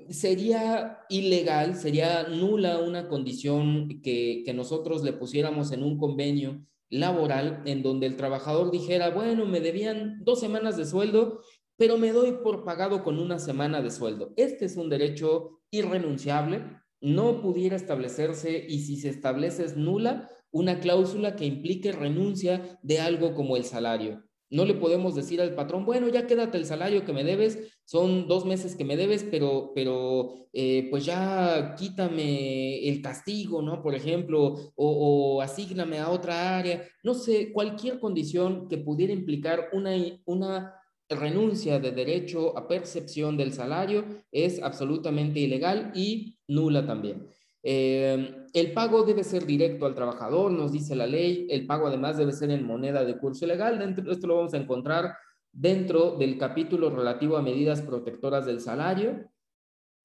Sería ilegal, sería nula una condición que nosotros le pusiéramos en un convenio laboral en donde el trabajador dijera, bueno, me debían 2 semanas de sueldo, pero me doy por pagado con una semana de sueldo. Este es un derecho irrenunciable, no pudiera establecerse, y si se establece es nula, una cláusula que implique renuncia de algo como el salario. No le podemos decir al patrón, bueno, ya quédate el salario que me debes, son 2 meses que me debes, pero pues ya quítame el castigo, ¿no? Por ejemplo, o asígname a otra área, no sé, cualquier condición que pudiera implicar una renuncia de derecho a percepción del salario es absolutamente ilegal y nula también. El pago debe ser directo al trabajador, nos dice la ley. El pago además debe ser en moneda de curso legal. Esto lo vamos a encontrar dentro del capítulo relativo a medidas protectoras del salario.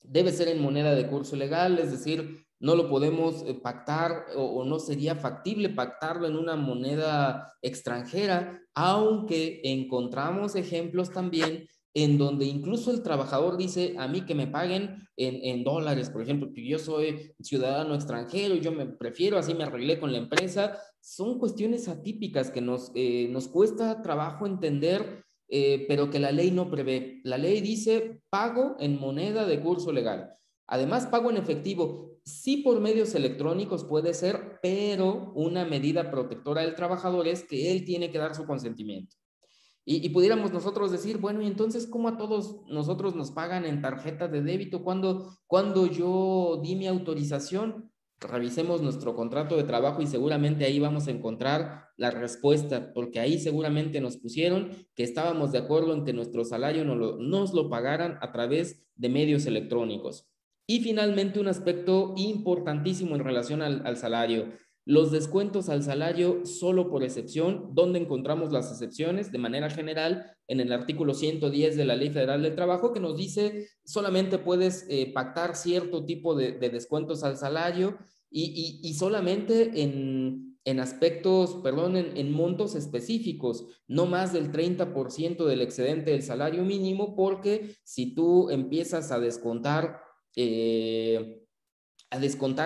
Debe ser en moneda de curso legal, es decir, no lo podemos pactar o no sería factible pactarlo en una moneda extranjera, aunque encontramos ejemplos también en donde incluso el trabajador dice, a mí que me paguen en dólares, por ejemplo, que yo soy ciudadano extranjero, yo me prefiero, así me arreglé con la empresa. Son cuestiones atípicas que nos cuesta trabajo entender, pero que la ley no prevé. La ley dice pago en moneda de curso legal. Además, pago en efectivo. Sí, por medios electrónicos puede ser, pero una medida protectora del trabajador es que él tiene que dar su consentimiento. Y pudiéramos nosotros decir, bueno, y entonces, ¿cómo a todos nosotros nos pagan en tarjeta de débito cuando yo di mi autorización? Revisemos nuestro contrato de trabajo y seguramente ahí vamos a encontrar la respuesta, porque ahí seguramente nos pusieron que estábamos de acuerdo en que nuestro salario nos lo pagaran a través de medios electrónicos. Y finalmente, un aspecto importantísimo en relación al salario: los descuentos al salario solo por excepción. ¿Dónde encontramos las excepciones? De manera general, en el artículo 110 de la Ley Federal del Trabajo, que nos dice solamente puedes pactar cierto tipo de descuentos al salario y solamente en aspectos, perdón, en montos específicos, no más del 30% del excedente del salario mínimo, porque si tú empiezas a descontar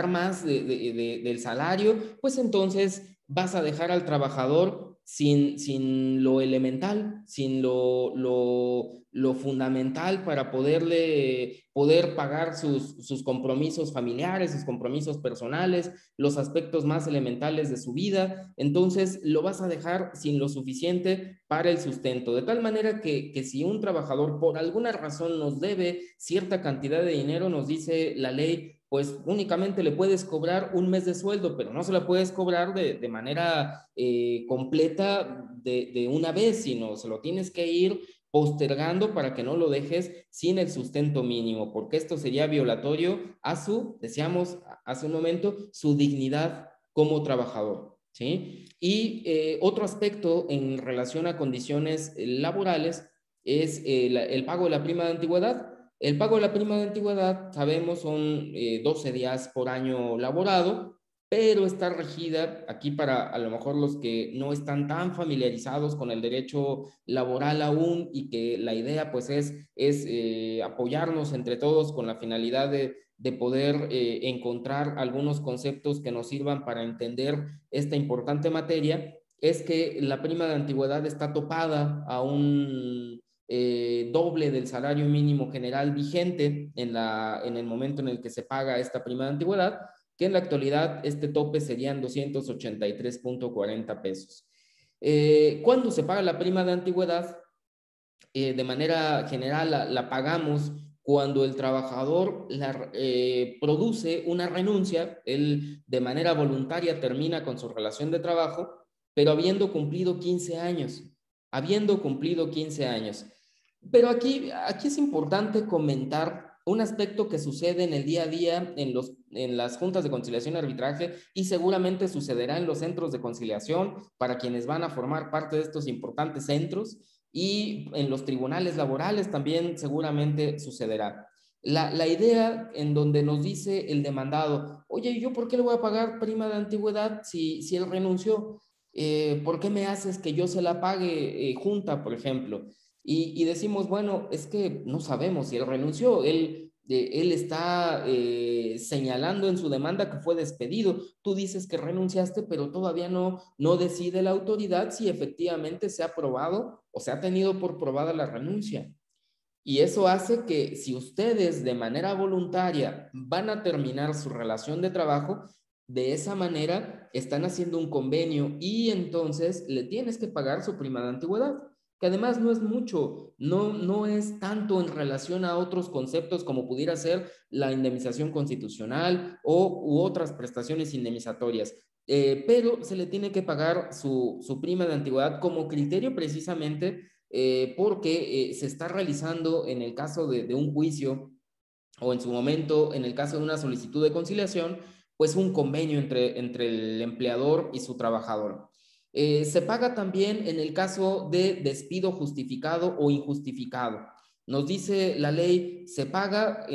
más del salario, pues entonces vas a dejar al trabajador sin lo elemental, sin lo fundamental para poder pagar sus compromisos familiares, sus compromisos personales, los aspectos más elementales de su vida. Entonces lo vas a dejar sin lo suficiente para el sustento, de tal manera que si un trabajador por alguna razón nos debe cierta cantidad de dinero, nos dice la ley, pues únicamente le puedes cobrar un mes de sueldo, pero no se la puedes cobrar de manera completa de una vez, sino se lo tienes que ir postergando para que no lo dejes sin el sustento mínimo, porque esto sería violatorio a decíamos hace un momento, su dignidad como trabajador, ¿sí? Y otro aspecto en relación a condiciones laborales es el pago de la prima de antigüedad. El pago de la prima de antigüedad, sabemos, son 12 días por año laborado, pero está regida aquí para a lo mejor los que no están tan familiarizados con el derecho laboral aún, y que la idea pues es apoyarnos entre todos con la finalidad de poder encontrar algunos conceptos que nos sirvan para entender esta importante materia. Es que la prima de antigüedad está topada a un doble del salario mínimo general vigente en el momento en el que se paga esta prima de antigüedad, que en la actualidad este tope serían 283.40 pesos. ¿Cuándo se paga la prima de antigüedad? De manera general la pagamos cuando el trabajador produce una renuncia. Él de manera voluntaria termina con su relación de trabajo, pero habiendo cumplido 15 años. Habiendo cumplido 15 años. Pero aquí es importante comentar un aspecto que sucede en el día a día en las juntas de conciliación y arbitraje, y seguramente sucederá en los centros de conciliación para quienes van a formar parte de estos importantes centros, y en los tribunales laborales también seguramente sucederá. La idea en donde nos dice el demandado, oye, ¿yo por qué le voy a pagar prima de antigüedad si él renunció? ¿Por qué me haces que yo se la pague junta, por ejemplo? Y decimos, bueno, es que no sabemos si él renunció. Él está señalando en su demanda que fue despedido. Tú dices que renunciaste, pero todavía no decide la autoridad si efectivamente se ha probado o se ha tenido por probada la renuncia. Y eso hace que si ustedes de manera voluntaria van a terminar su relación de trabajo, de esa manera están haciendo un convenio y entonces le tienes que pagar su prima de antigüedad, que además no es mucho, no es tanto en relación a otros conceptos como pudiera ser la indemnización constitucional u otras prestaciones indemnizatorias. Pero se le tiene que pagar su prima de antigüedad como criterio precisamente porque se está realizando en el caso de un juicio o en su momento, en el caso de una solicitud de conciliación, pues un convenio entre el empleador y su trabajador. Se paga también en el caso de despido justificado o injustificado. Nos dice la ley, se paga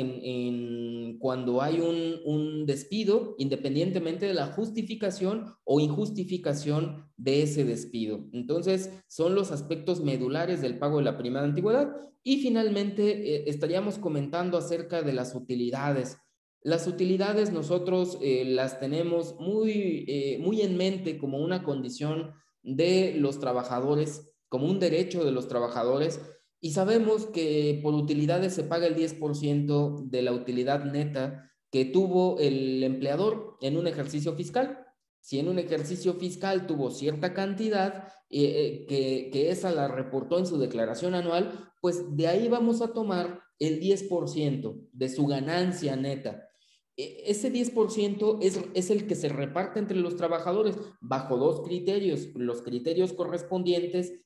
cuando hay un despido, independientemente de la justificación o injustificación de ese despido. Entonces, son los aspectos medulares del pago de la prima de antigüedad. Y finalmente, estaríamos comentando acerca de las utilidades. Las utilidades nosotros las tenemos muy en mente como una condición de los trabajadores, como un derecho de los trabajadores, y sabemos que por utilidades se paga el 10% de la utilidad neta que tuvo el empleador en un ejercicio fiscal. Si en un ejercicio fiscal tuvo cierta cantidad que esa la reportó en su declaración anual, pues de ahí vamos a tomar el 10% de su ganancia neta. Ese 10% es el que se reparte entre los trabajadores bajo dos criterios, los criterios correspondientes,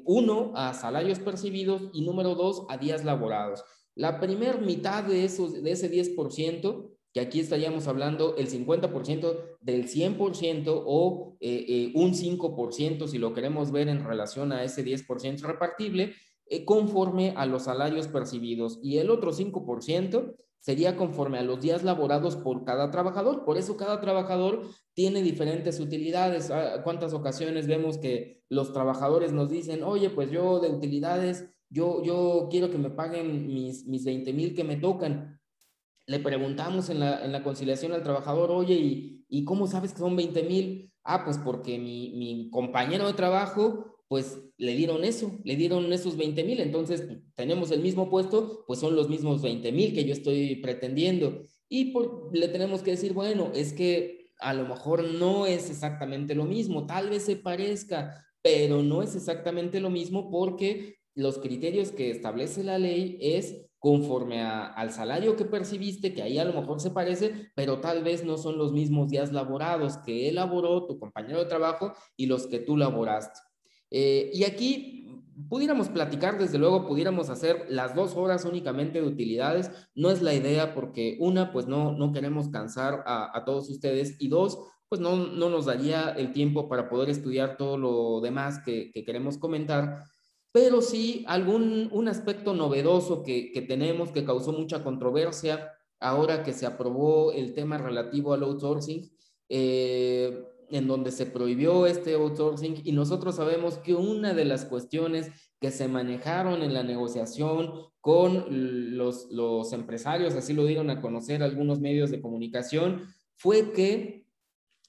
uno, a salarios percibidos y número dos, a días laborados. La primera mitad de ese 10%, que aquí estaríamos hablando el 50% del 100% o un 5% si lo queremos ver en relación a ese 10% repartible, conforme a los salarios percibidos, y el otro 5% sería conforme a los días laborados por cada trabajador. Por eso cada trabajador tiene diferentes utilidades. ¿Cuántas ocasiones vemos que los trabajadores nos dicen, oye, pues yo de utilidades, yo quiero que me paguen mis 20,000 que me tocan? Le preguntamos en la conciliación al trabajador, oye, ¿y cómo sabes que son 20,000? Ah, pues porque mi compañero de trabajo, pues le dieron esos 20,000, entonces tenemos el mismo puesto, pues son los mismos 20,000 que yo estoy pretendiendo. Y le tenemos que decir, bueno, es que a lo mejor no es exactamente lo mismo, tal vez se parezca, pero no es exactamente lo mismo porque los criterios que establece la ley es conforme al salario que percibiste, que ahí a lo mejor se parece, pero tal vez no son los mismos días laborados que él laboró, tu compañero de trabajo, y los que tú laboraste. Y aquí pudiéramos platicar, desde luego, pudiéramos hacer las 2 horas únicamente de utilidades. No es la idea porque una, pues no queremos cansar a todos ustedes, y dos, pues no nos daría el tiempo para poder estudiar todo lo demás que queremos comentar, pero sí un aspecto novedoso que tenemos, que causó mucha controversia ahora que se aprobó el tema relativo al outsourcing, en donde se prohibió este outsourcing, y nosotros sabemos que una de las cuestiones que se manejaron en la negociación con los empresarios, así lo dieron a conocer algunos medios de comunicación, fue que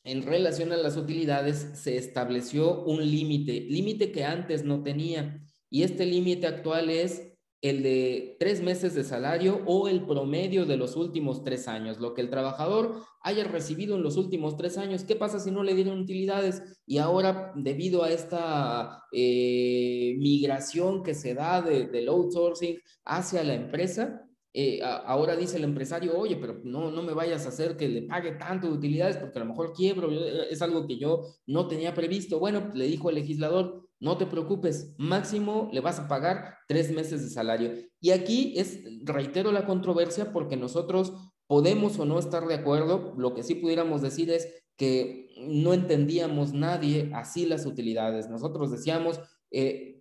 en relación a las utilidades se estableció un límite que antes no tenía, y este límite actual es el de 3 meses de salario o el promedio de los últimos 3 años, lo que el trabajador haya recibido en los últimos 3 años. ¿Qué pasa si no le dieron utilidades? Y ahora, debido a esta migración que se da del outsourcing hacia la empresa, ahora dice el empresario, oye, pero no me vayas a hacer que le pague tanto de utilidades porque a lo mejor quiebro, es algo que yo no tenía previsto. Bueno, le dijo el legislador, no te preocupes, máximo le vas a pagar 3 meses de salario. Y aquí reitero la controversia, porque nosotros podemos o no estar de acuerdo. Lo que sí pudiéramos decir es que no entendíamos nadie así las utilidades. Nosotros decíamos,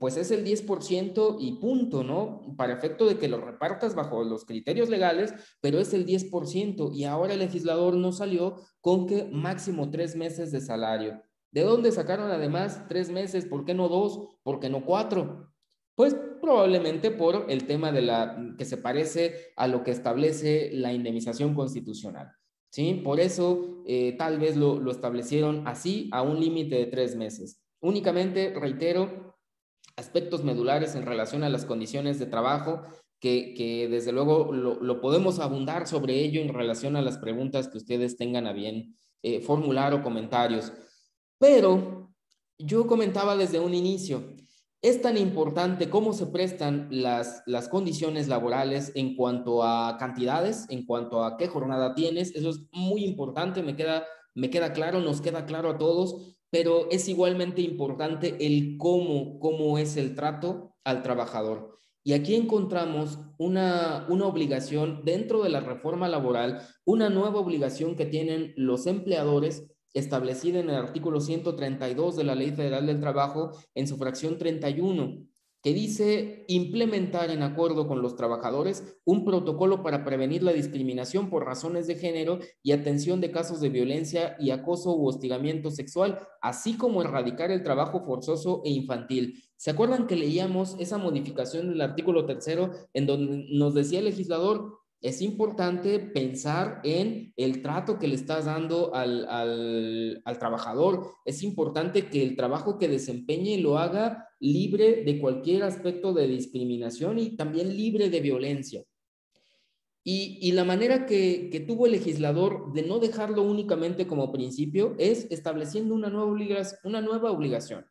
pues es el 10% y punto, ¿no? Para efecto de que lo repartas bajo los criterios legales, pero es el 10%, y ahora el legislador no salió con que máximo 3 meses de salario. ¿De dónde sacaron además 3 meses? ¿Por qué no 2? ¿Por qué no 4? Pues probablemente por el tema que se parece a lo que establece la indemnización constitucional, ¿sí? Por eso tal vez lo establecieron así, a un límite de 3 meses. Únicamente, reitero, aspectos medulares en relación a las condiciones de trabajo, que desde luego lo podemos abundar sobre ello en relación a las preguntas que ustedes tengan a bien formular o comentarios. Pero yo comentaba desde un inicio, es tan importante cómo se prestan las condiciones laborales en cuanto a cantidades, en cuanto a qué jornada tienes. Eso es muy importante, me queda claro, nos queda claro a todos, pero es igualmente importante el cómo es el trato al trabajador. Y aquí encontramos una obligación dentro de la reforma laboral, una nueva obligación que tienen los empleadores establecida en el artículo 132 de la Ley Federal del Trabajo en su fracción 31, que dice implementar en acuerdo con los trabajadores un protocolo para prevenir la discriminación por razones de género y atención de casos de violencia y acoso u hostigamiento sexual, así como erradicar el trabajo forzoso e infantil. ¿Se acuerdan que leíamos esa modificación del artículo 3 en donde nos decía el legislador? Es importante pensar en el trato que le estás dando al trabajador. Es importante que el trabajo que desempeñe lo haga libre de cualquier aspecto de discriminación y también libre de violencia. Y la manera que tuvo el legislador de no dejarlo únicamente como principio es estableciendo una nueva obligación,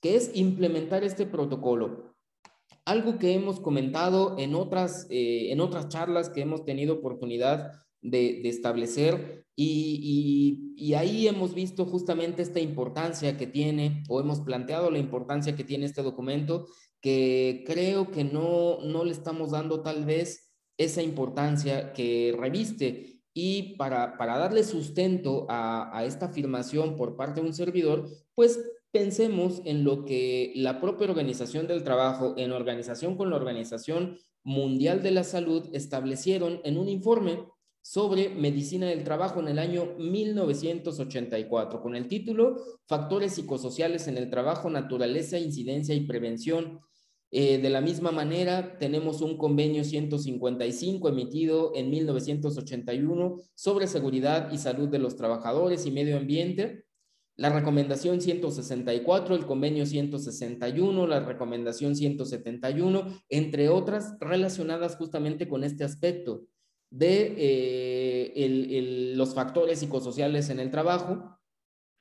que es implementar este protocolo. Algo que hemos comentado en otras charlas que hemos tenido oportunidad de establecer y ahí hemos visto justamente esta importancia que tiene, o hemos planteado la importancia que tiene este documento, que creo que no le estamos dando tal vez esa importancia que reviste. Y para darle sustento a esta afirmación por parte de un servidor, pues pensemos en lo que la propia Organización del Trabajo, en organización con la Organización Mundial de la Salud, establecieron en un informe sobre medicina del trabajo en el año 1984, con el título Factores psicosociales en el trabajo, naturaleza, incidencia y prevención. De la misma manera, tenemos un convenio 155 emitido en 1981 sobre seguridad y salud de los trabajadores y medio ambiente, la recomendación 164, el convenio 161, la recomendación 171, entre otras relacionadas justamente con este aspecto de los factores psicosociales en el trabajo,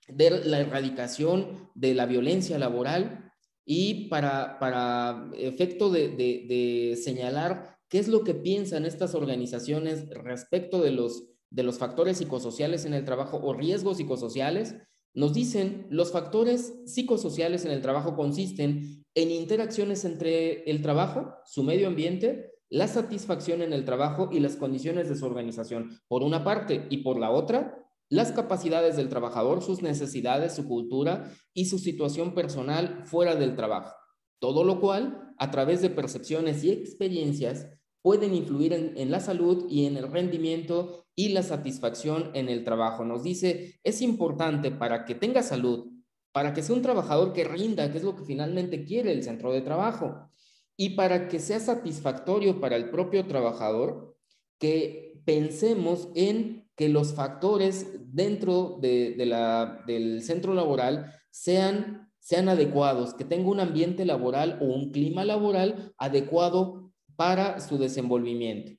de la erradicación de la violencia laboral y para efecto de señalar qué es lo que piensan estas organizaciones respecto de los factores psicosociales en el trabajo o riesgos psicosociales. Nos dicen, los factores psicosociales en el trabajo consisten en interacciones entre el trabajo, su medio ambiente, la satisfacción en el trabajo y las condiciones de su organización, por una parte, y por la otra, las capacidades del trabajador, sus necesidades, su cultura y su situación personal fuera del trabajo. Todo lo cual, a través de percepciones y experiencias, pueden influir en la salud y en el rendimiento y la satisfacción en el trabajo. Nos dice, es importante para que tenga salud, para que sea un trabajador que rinda, que es lo que finalmente quiere el centro de trabajo, y para que sea satisfactorio para el propio trabajador, que pensemos en que los factores dentro del centro laboral sean adecuados, que tenga un ambiente laboral o un clima laboral adecuado para su desenvolvimiento.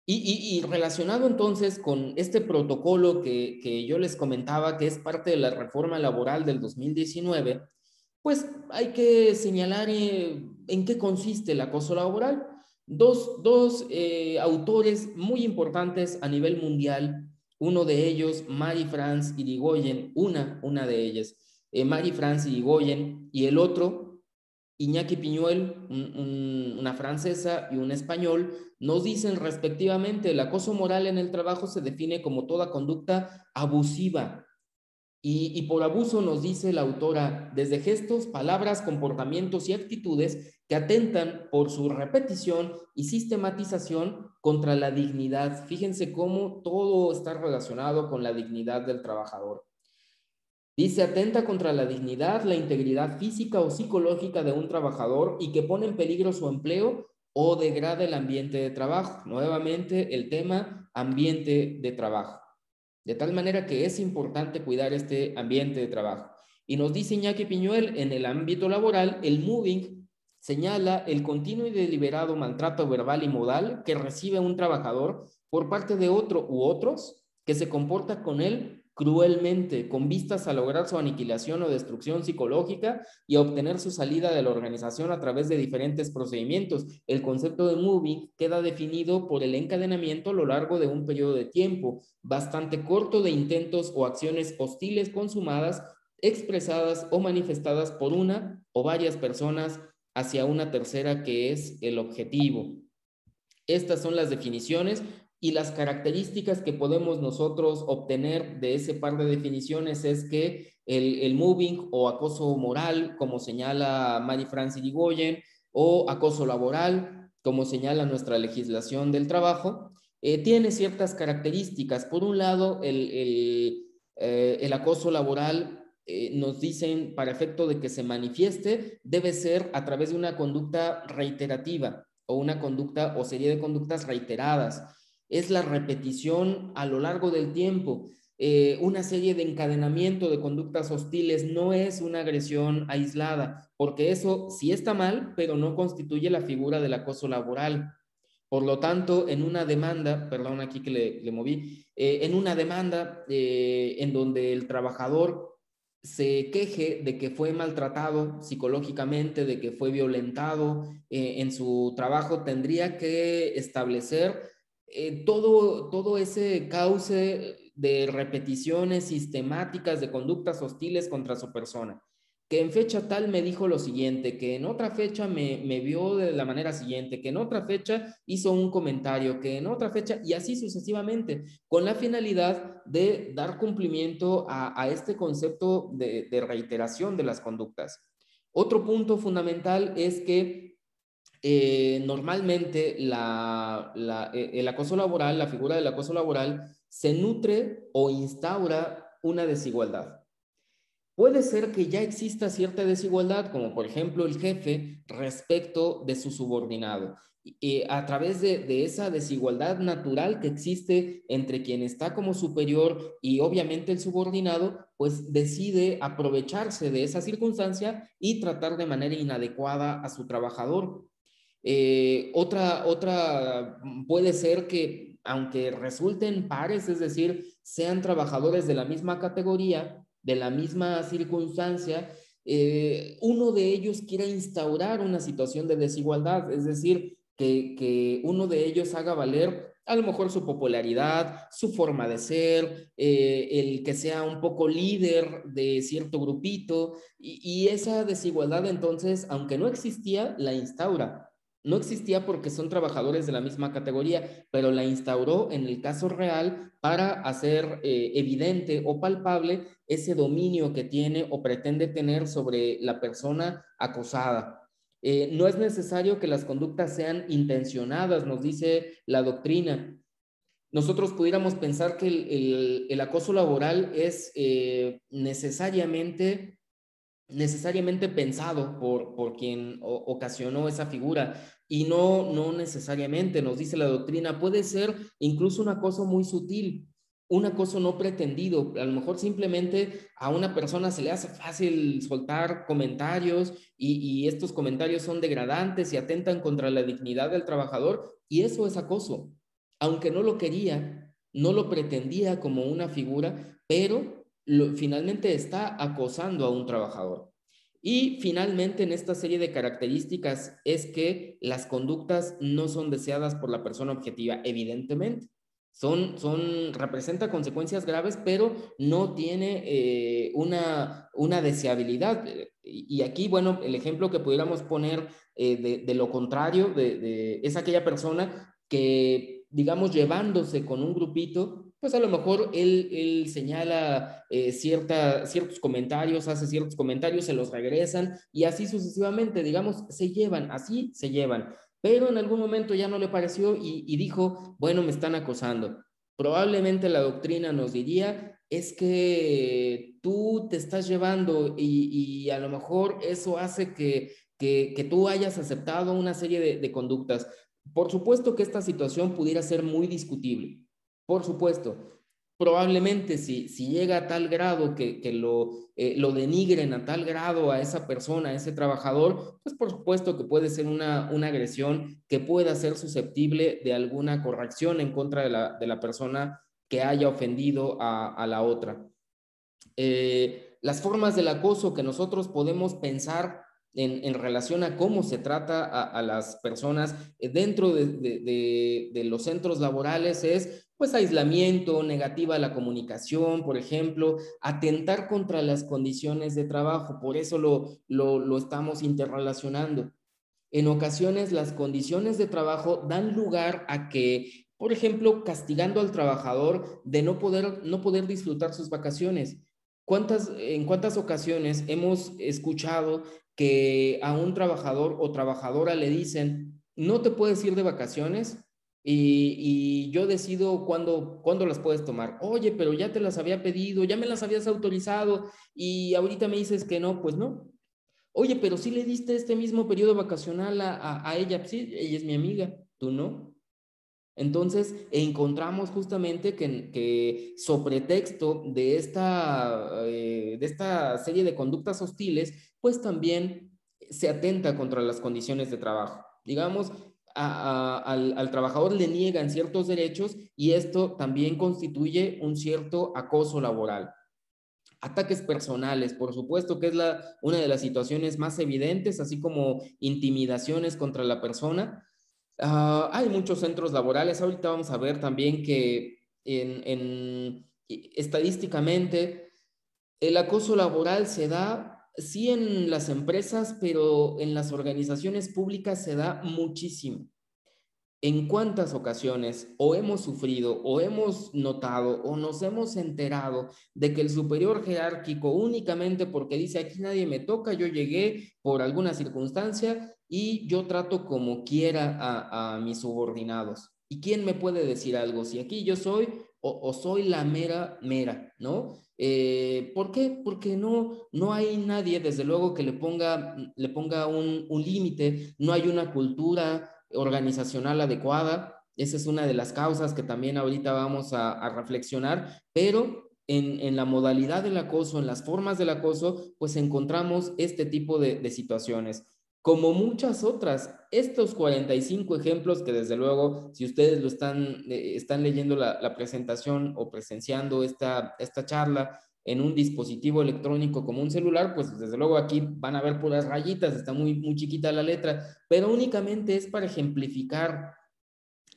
Y relacionado entonces con este protocolo que yo les comentaba, que es parte de la reforma laboral del 2019, pues hay que señalar en qué consiste el acoso laboral. Dos autores muy importantes a nivel mundial, uno de ellos, Marie-France Irigoyen, una de ellas, Marie-France Irigoyen, y el otro, Iñaki Piñuel, una francesa y un español, nos dicen respectivamente, el acoso moral en el trabajo se define como toda conducta abusiva. Y por abuso nos dice la autora, desde gestos, palabras, comportamientos y actitudes que atentan por su repetición y sistematización contra la dignidad. Fíjense cómo todo está relacionado con la dignidad del trabajador. Dice, atenta contra la dignidad, la integridad física o psicológica de un trabajador y que pone en peligro su empleo o degrada el ambiente de trabajo. Nuevamente, el tema ambiente de trabajo. De tal manera que es importante cuidar este ambiente de trabajo. Y nos dice Iñaki Piñuel, en el ámbito laboral, el moving señala el continuo y deliberado maltrato verbal y modal que recibe un trabajador por parte de otro u otros que se comporta con él cruelmente, con vistas a lograr su aniquilación o destrucción psicológica y a obtener su salida de la organización a través de diferentes procedimientos. El concepto de moving queda definido por el encadenamiento a lo largo de un periodo de tiempo bastante corto de intentos o acciones hostiles consumadas, expresadas o manifestadas por una o varias personas hacia una tercera que es el objetivo. Estas son las definiciones y las características que podemos nosotros obtener de ese par de definiciones es que el moving o acoso moral, como señala Marie-France Irigoyen, o acoso laboral, como señala nuestra legislación del trabajo, tiene ciertas características. Por un lado, el acoso laboral nos dicen, para efecto de que se manifieste, debe ser a través de una conducta reiterativa o una conducta o serie de conductas reiteradas. Es la repetición a lo largo del tiempo. Una serie de encadenamiento de conductas hostiles no es una agresión aislada, porque eso sí está mal, pero no constituye la figura del acoso laboral. Por lo tanto, en una demanda, perdón aquí que le moví, en una demanda en donde el trabajador se queje de que fue maltratado psicológicamente, de que fue violentado en su trabajo, tendría que establecer todo ese cauce de repeticiones sistemáticas de conductas hostiles contra su persona, que en fecha tal me dijo lo siguiente, que en otra fecha me vio de la manera siguiente, que en otra fecha hizo un comentario, que en otra fecha, y así sucesivamente, con la finalidad de dar cumplimiento a este concepto de reiteración de las conductas. Otro punto fundamental es que normalmente el acoso laboral, la figura del acoso laboral, se nutre o instaura una desigualdad. Puede ser que ya exista cierta desigualdad, como por ejemplo el jefe respecto de su subordinado. A través de esa desigualdad natural que existe entre quien está como superior y obviamente el subordinado, pues decide aprovecharse de esa circunstancia y tratar de manera inadecuada a su trabajador. Otra puede ser que, aunque resulten pares, es decir, sean trabajadores de la misma categoría, de la misma circunstancia, uno de ellos quiera instaurar una situación de desigualdad, es decir, que uno de ellos haga valer a lo mejor su popularidad, su forma de ser, el que sea un poco líder de cierto grupito, y esa desigualdad entonces, aunque no existía, la instaura. No existía porque son trabajadores de la misma categoría, pero la instauró en el caso real para hacer evidente o palpable ese dominio que tiene o pretende tener sobre la persona acosada. No es necesario que las conductas sean intencionadas, nos dice la doctrina. Nosotros pudiéramos pensar que el acoso laboral es necesariamente pensado por quien ocasionó esa figura, y no necesariamente, nos dice la doctrina, puede ser incluso un acoso muy sutil, un acoso no pretendido. A lo mejor simplemente a una persona se le hace fácil soltar comentarios y estos comentarios son degradantes y atentan contra la dignidad del trabajador, y eso es acoso, aunque no lo quería, no lo pretendía como una figura, pero finalmente está acosando a un trabajador. Y finalmente, en esta serie de características es que las conductas no son deseadas por la persona objetiva, evidentemente. Representa consecuencias graves, pero no tiene una deseabilidad. Y aquí, bueno, el ejemplo que pudiéramos poner de lo contrario es aquella persona que, digamos, llevándose con un grupito, pues a lo mejor él señala ciertos comentarios, hace ciertos comentarios, se los regresan y así sucesivamente, digamos, así se llevan. Pero en algún momento ya no le pareció y dijo, bueno, me están acosando. Probablemente la doctrina nos diría, es que tú te estás llevando y a lo mejor eso hace que tú hayas aceptado una serie de conductas. Por supuesto que esta situación pudiera ser muy discutible, por supuesto. Probablemente si llega a tal grado que lo denigren a tal grado a esa persona, a ese trabajador, pues por supuesto que puede ser una agresión que pueda ser susceptible de alguna corrección en contra de la persona que haya ofendido a la otra. Las formas del acoso que nosotros podemos pensar en relación a cómo se trata a las personas dentro de los centros laborales es pues aislamiento, negativa a la comunicación, por ejemplo, atentar contra las condiciones de trabajo, por eso lo estamos interrelacionando. En ocasiones las condiciones de trabajo dan lugar a que, por ejemplo, castigando al trabajador de no poder disfrutar sus vacaciones. En cuántas ocasiones hemos escuchado que a un trabajador o trabajadora le dicen, no te puedes ir de vacaciones y yo decido cuándo las puedes tomar? Oye, pero ya te las había pedido, ya me las habías autorizado y ahorita me dices que no, pues no. Oye, pero sí le diste este mismo periodo vacacional a ella. Sí, ella es mi amiga, tú no. Entonces, encontramos justamente que sobre texto de esta serie de conductas hostiles, pues también se atenta contra las condiciones de trabajo. Digamos, al trabajador le niegan ciertos derechos y esto también constituye un cierto acoso laboral. Ataques personales, por supuesto que es una de las situaciones más evidentes, así como intimidaciones contra la persona. Hay muchos centros laborales. Ahorita vamos a ver también que estadísticamente el acoso laboral se da, sí, en las empresas, pero en las organizaciones públicas se da muchísimo. ¿En cuántas ocasiones o hemos sufrido o hemos notado o nos hemos enterado de que el superior jerárquico, únicamente porque dice aquí nadie me toca, yo llegué por alguna circunstancia y yo trato como quiera a mis subordinados? ¿Y quién me puede decir algo? Si aquí yo soy o soy la mera, ¿no? ¿Por qué? Porque no hay nadie, desde luego, que le ponga un límite, no hay una cultura organizacional adecuada. Esa es una de las causas que también ahorita vamos a reflexionar, pero en la modalidad del acoso, en las formas del acoso, pues encontramos este tipo de situaciones. Como muchas otras, estos 45 ejemplos que desde luego, si ustedes están leyendo la presentación o presenciando esta charla en un dispositivo electrónico como un celular, pues desde luego aquí van a ver puras rayitas, está muy chiquita la letra, pero únicamente es para ejemplificar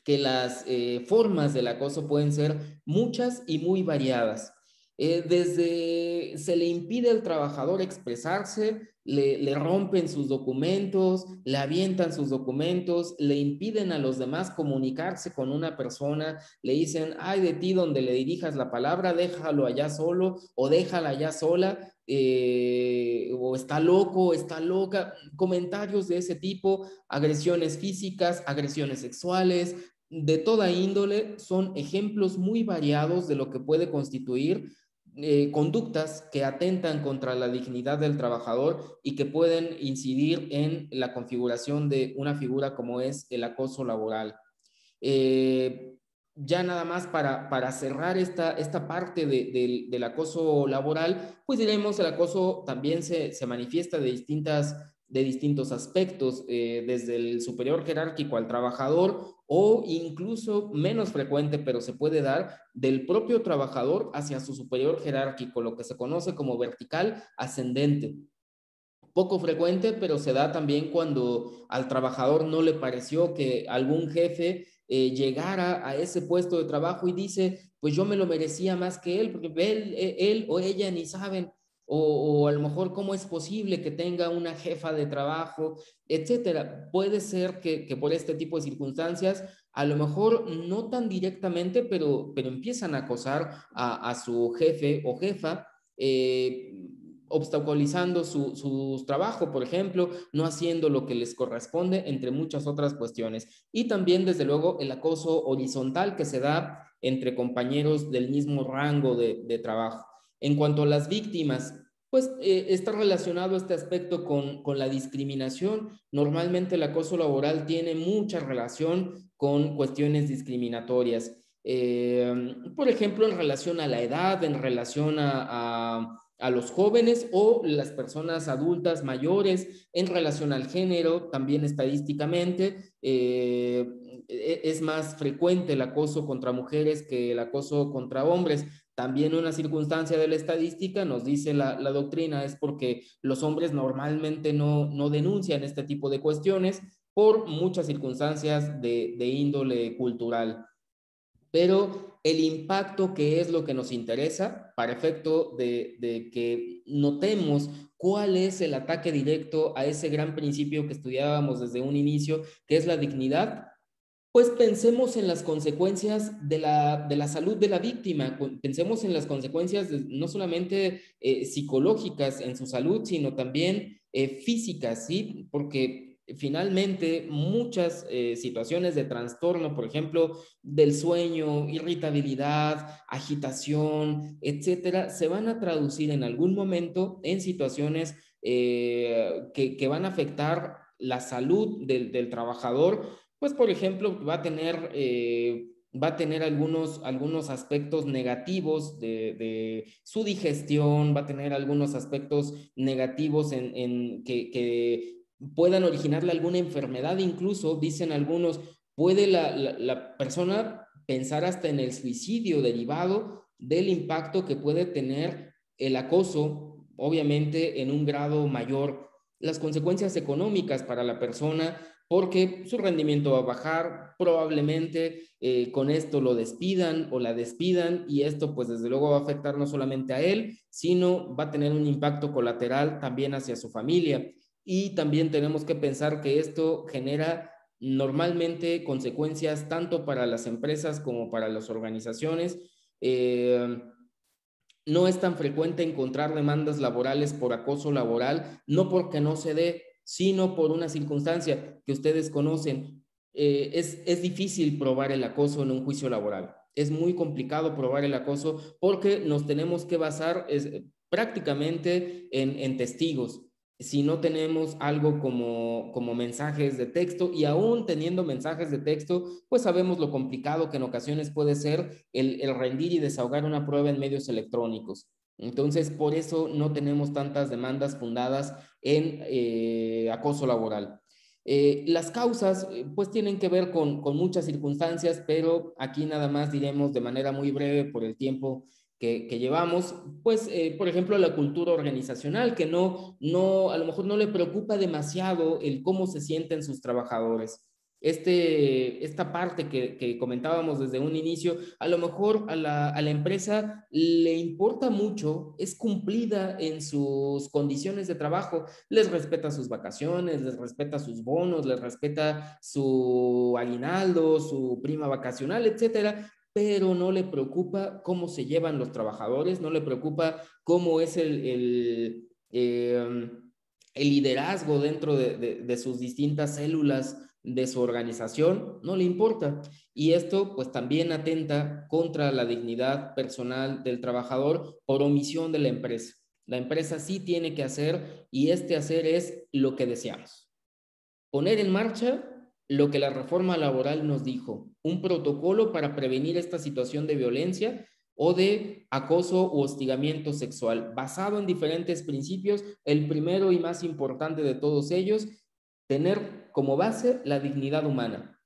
que las formas del acoso pueden ser muchas y muy variadas. Desde se le impide al trabajador expresarse, le rompen sus documentos, le avientan sus documentos, le impiden a los demás comunicarse con una persona, le dicen, ay de ti donde le dirijas la palabra, déjalo allá solo o déjala allá sola, o está loco, está loca, comentarios de ese tipo, agresiones físicas, agresiones sexuales, de toda índole. Son ejemplos muy variados de lo que puede constituir conductas que atentan contra la dignidad del trabajador y que pueden incidir en la configuración de una figura como es el acoso laboral. Eh, ya nada más para cerrar esta parte del acoso laboral, pues diremos el acoso también se manifiesta de distintos aspectos, desde el superior jerárquico al trabajador o incluso menos frecuente, pero se puede dar del propio trabajador hacia su superior jerárquico, lo que se conoce como vertical ascendente. Poco frecuente, pero se da también cuando al trabajador no le pareció que algún jefe llegara a ese puesto de trabajo y dice, pues yo me lo merecía más que él, porque él o ella ni saben, o a lo mejor cómo es posible que tenga una jefa de trabajo, etcétera. Puede ser que por este tipo de circunstancias, a lo mejor no tan directamente, pero empiezan a acosar a su jefe o jefa, obstaculizando su trabajo, por ejemplo, no haciendo lo que les corresponde, entre muchas otras cuestiones. Y también, desde luego, el acoso horizontal que se da entre compañeros del mismo rango de trabajo. En cuanto a las víctimas, pues está relacionado este aspecto con la discriminación. Normalmente el acoso laboral tiene mucha relación con cuestiones discriminatorias. Por ejemplo, en relación a la edad, en relación a los jóvenes o las personas adultas mayores, en relación al género, también estadísticamente. Es más frecuente el acoso contra mujeres que el acoso contra hombres. También una circunstancia de la estadística, nos dice la doctrina, es porque los hombres normalmente no denuncian este tipo de cuestiones por muchas circunstancias de índole cultural. pero el impacto, que es lo que nos interesa, para efecto de que notemos cuál es el ataque directo a ese gran principio que estudiábamos desde un inicio, que es la dignidad, pues pensemos en las consecuencias de la salud de la víctima, pensemos en las consecuencias no solamente psicológicas en su salud, sino también físicas, ¿sí? Porque finalmente muchas situaciones de trastorno, por ejemplo, del sueño, irritabilidad, agitación, etcétera, se van a traducir en algún momento en situaciones que van a afectar la salud del trabajador. Pues, por ejemplo, va a tener algunos aspectos negativos de su digestión, va a tener algunos aspectos negativos que puedan originarle alguna enfermedad, incluso, dicen algunos, puede la persona pensar hasta en el suicidio derivado del impacto que puede tener el acoso, obviamente en un grado mayor. Las consecuencias económicas para la persona, porque su rendimiento va a bajar, probablemente con esto lo despidan o la despidan, y esto pues desde luego va a afectar no solamente a él, sino va a tener un impacto colateral también hacia su familia. Y también tenemos que pensar que esto genera normalmente consecuencias tanto para las empresas como para las organizaciones. No es tan frecuente encontrar demandas laborales por acoso laboral, no porque no se dé, sino por una circunstancia que ustedes conocen. Es difícil probar el acoso en un juicio laboral. Es muy complicado probar el acoso porque nos tenemos que basar prácticamente en testigos. Si no tenemos algo como mensajes de texto, y aún teniendo mensajes de texto, pues sabemos lo complicado que en ocasiones puede ser el rendir y desahogar una prueba en medios electrónicos. Entonces, por eso no tenemos tantas demandas fundadas en acoso laboral. Las causas, pues tienen que ver con muchas circunstancias, pero aquí nada más diremos de manera muy breve por el tiempo que llevamos, pues, por ejemplo, la cultura organizacional, que a lo mejor no le preocupa demasiado el cómo se sienten sus trabajadores. Esta parte que comentábamos desde un inicio, a lo mejor a la empresa le importa mucho, es cumplida en sus condiciones de trabajo, les respeta sus vacaciones, les respeta sus bonos, les respeta su aguinaldo, su prima vacacional, etcétera, pero no le preocupa cómo se llevan los trabajadores, no le preocupa cómo es el liderazgo dentro de sus distintas células de su organización, no le importa. Y esto pues también atenta contra la dignidad personal del trabajador por omisión de la empresa. La empresa sí tiene que hacer, y este hacer es lo que deseamos: poner en marcha lo que la reforma laboral nos dijo, un protocolo para prevenir esta situación de violencia o de acoso u hostigamiento sexual, basado en diferentes principios. El primero y más importante de todos ellos, tener como base la dignidad humana,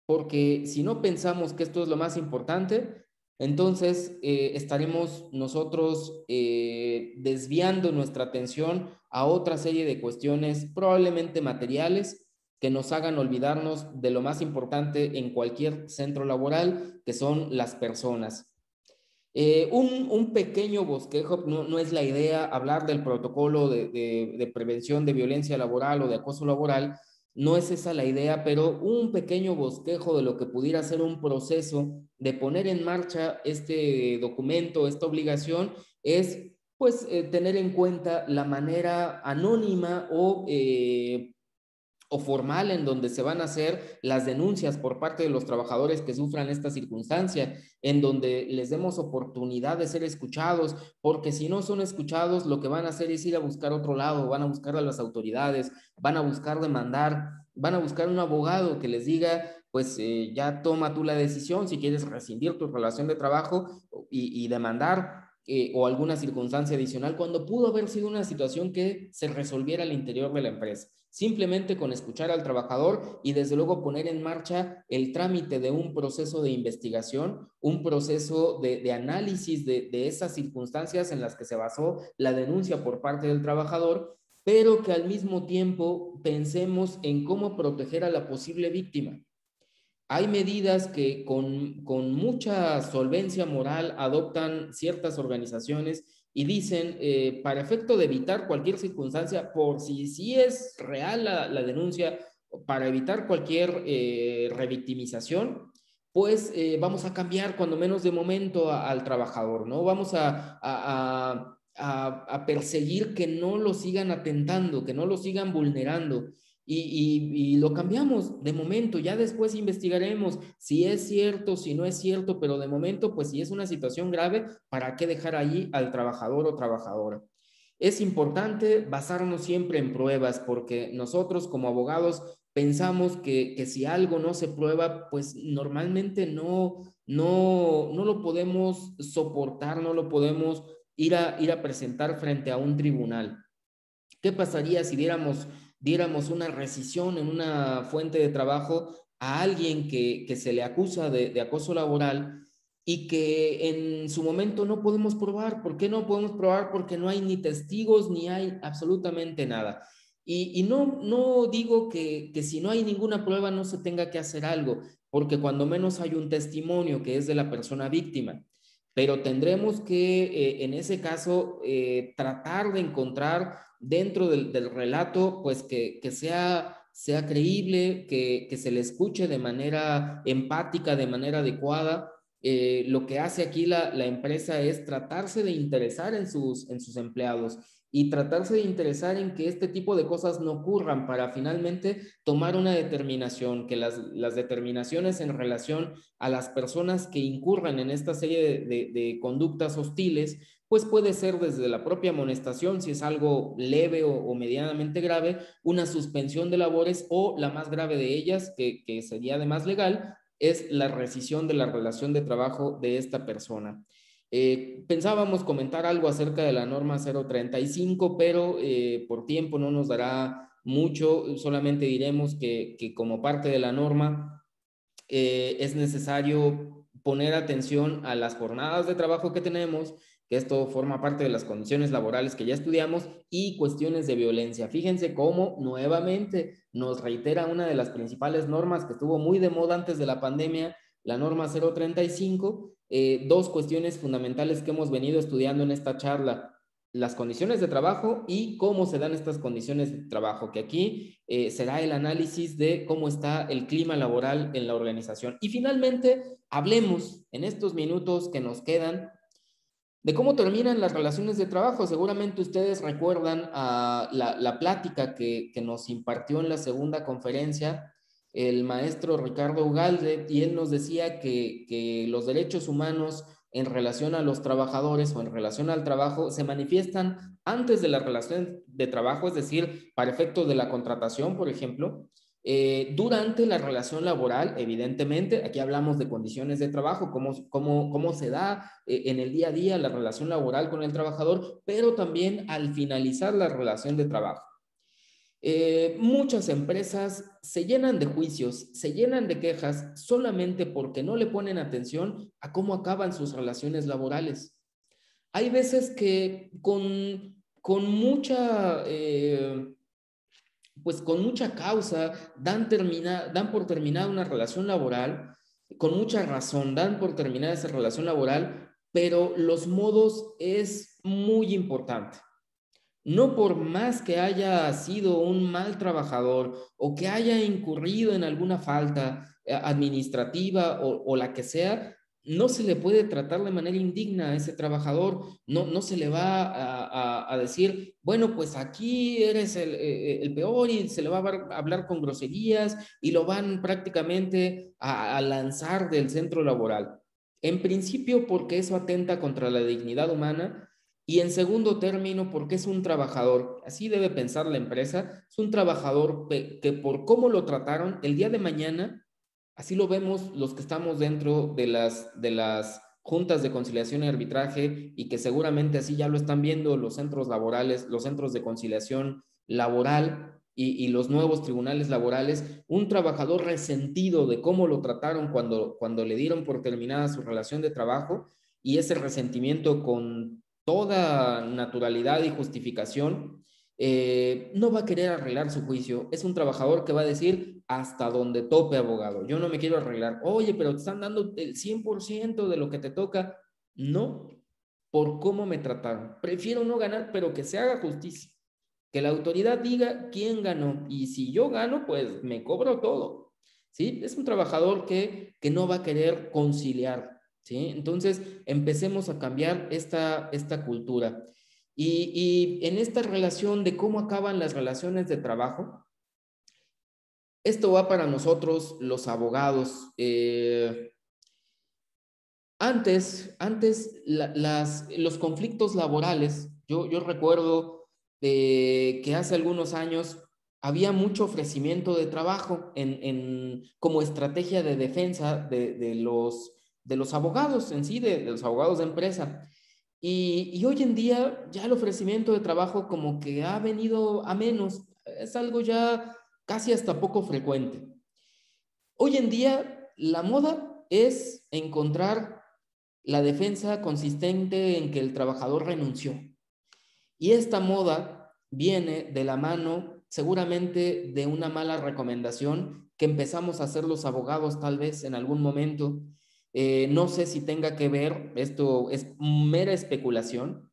porque si no pensamos que esto es lo más importante, entonces estaremos nosotros desviando nuestra atención a otra serie de cuestiones probablemente materiales, que nos hagan olvidarnos de lo más importante en cualquier centro laboral, que son las personas. Un pequeño bosquejo, no es la idea hablar del protocolo de prevención de violencia laboral o de acoso laboral, no es esa la idea, pero un pequeño bosquejo de lo que pudiera ser un proceso de poner en marcha este documento, esta obligación, es pues tener en cuenta la manera anónima o formal en donde se van a hacer las denuncias por parte de los trabajadores que sufran esta circunstancia, en donde les demos oportunidad de ser escuchados, porque si no son escuchados, lo que van a hacer es ir a buscar otro lado, van a buscar a las autoridades, van a buscar demandar, van a buscar un abogado que les diga, pues ya toma tú la decisión si quieres rescindir tu relación de trabajo y demandar. O alguna circunstancia adicional, cuando pudo haber sido una situación que se resolviera al interior de la empresa. Simplemente con escuchar al trabajador y desde luego poner en marcha el trámite de un proceso de investigación, un proceso de análisis de esas circunstancias en las que se basó la denuncia por parte del trabajador, pero que al mismo tiempo pensemos en cómo proteger a la posible víctima. Hay medidas que con mucha solvencia moral adoptan ciertas organizaciones y dicen, para efecto de evitar cualquier circunstancia, por si es real la denuncia, para evitar cualquier revictimización, pues vamos a cambiar cuando menos de momento al trabajador, ¿no? Vamos a perseguir que no lo sigan atentando, que no lo sigan vulnerando. Y lo cambiamos de momento, ya después investigaremos si es cierto, si no es cierto, pero de momento, pues si es una situación grave, ¿para qué dejar ahí al trabajador o trabajadora? Es importante basarnos siempre en pruebas, porque nosotros como abogados pensamos que si algo no se prueba, pues normalmente no lo podemos soportar, no lo podemos ir a presentar frente a un tribunal. ¿Qué pasaría si diéramos una rescisión en una fuente de trabajo a alguien que se le acusa de acoso laboral y que en su momento no podemos probar? ¿Por qué no podemos probar? Porque no hay ni testigos ni hay absolutamente nada. Y no digo que si no hay ninguna prueba no se tenga que hacer algo, porque cuando menos hay un testimonio que es de la persona víctima, pero tendremos que en ese caso tratar de encontrar dentro del relato, pues que sea creíble, que se le escuche de manera empática, de manera adecuada. Lo que hace aquí la empresa es tratarse de interesar en sus empleados y tratarse de interesar en que este tipo de cosas no ocurran para finalmente tomar una determinación, que las determinaciones en relación a las personas que incurran en esta serie de conductas hostiles, pues puede ser desde la propia amonestación, si es algo leve o medianamente grave, una suspensión de labores, o la más grave de ellas, que sería además legal, es la rescisión de la relación de trabajo de esta persona. Pensábamos comentar algo acerca de la norma 035, pero por tiempo no nos dará mucho, solamente diremos que como parte de la norma es necesario poner atención a las jornadas de trabajo que tenemos, que esto forma parte de las condiciones laborales que ya estudiamos, y cuestiones de violencia. Fíjense cómo nuevamente nos reitera una de las principales normas que estuvo muy de moda antes de la pandemia, la norma 035, dos cuestiones fundamentales que hemos venido estudiando en esta charla: las condiciones de trabajo y cómo se dan estas condiciones de trabajo, que aquí será el análisis de cómo está el clima laboral en la organización. Y finalmente, hablemos en estos minutos que nos quedan de cómo terminan las relaciones de trabajo. Seguramente ustedes recuerdan la plática que nos impartió en la segunda conferencia el maestro Ricardo Ugalde, y él nos decía que los derechos humanos en relación a los trabajadores o en relación al trabajo se manifiestan antes de la relación de trabajo, es decir, para efectos de la contratación, por ejemplo, durante la relación laboral, evidentemente. Aquí hablamos de condiciones de trabajo, cómo se da en el día a día la relación laboral con el trabajador, pero también al finalizar la relación de trabajo. Muchas empresas se llenan de juicios, se llenan de quejas solamente porque no le ponen atención a cómo acaban sus relaciones laborales. Hay veces que con mucha pues con mucha causa dan por terminada una relación laboral, con mucha razón dan por terminada esa relación laboral, pero los modos es muy importante. No por más que haya sido un mal trabajador o que haya incurrido en alguna falta administrativa o la que sea, no se le puede tratar de manera indigna a ese trabajador. No se le va a decir, bueno, pues aquí eres el peor, y se le va a hablar con groserías y lo van prácticamente a lanzar del centro laboral. En principio, porque eso atenta contra la dignidad humana, y en segundo término, porque es un trabajador. Así debe pensar la empresa. Es un trabajador que por cómo lo trataron el día de mañana, así lo vemos los que estamos dentro de las juntas de conciliación y arbitraje, y que seguramente así ya lo están viendo los centros laborales, los centros de conciliación laboral y los nuevos tribunales laborales. Un trabajador resentido de cómo lo trataron cuando le dieron por terminada su relación de trabajo, y ese resentimiento con toda naturalidad y justificación, no va a querer arreglar su juicio. Es un trabajador que va a decir hasta donde tope, abogado. Yo no me quiero arreglar. Oye, pero te están dando el 100% de lo que te toca. No, por cómo me trataron. Prefiero no ganar, pero que se haga justicia. Que la autoridad diga quién ganó. Y si yo gano, pues me cobro todo. ¿Sí? Es un trabajador que no va a querer conciliar. ¿Sí? Entonces, empecemos a cambiar esta cultura. Y en esta relación de cómo acaban las relaciones de trabajo, esto va para nosotros los abogados. Antes los conflictos laborales, yo recuerdo que hace algunos años había mucho ofrecimiento de trabajo como estrategia de defensa de los abogados en sí, de los abogados de empresa. Y hoy en día ya el ofrecimiento de trabajo como que ha venido a menos, es algo ya casi hasta poco frecuente. Hoy en día la moda es encontrar la defensa consistente en que el trabajador renunció. Y esta moda viene de la mano seguramente de una mala recomendación que empezamos a hacer los abogados tal vez en algún momento. No sé si tenga que ver, esto es mera especulación,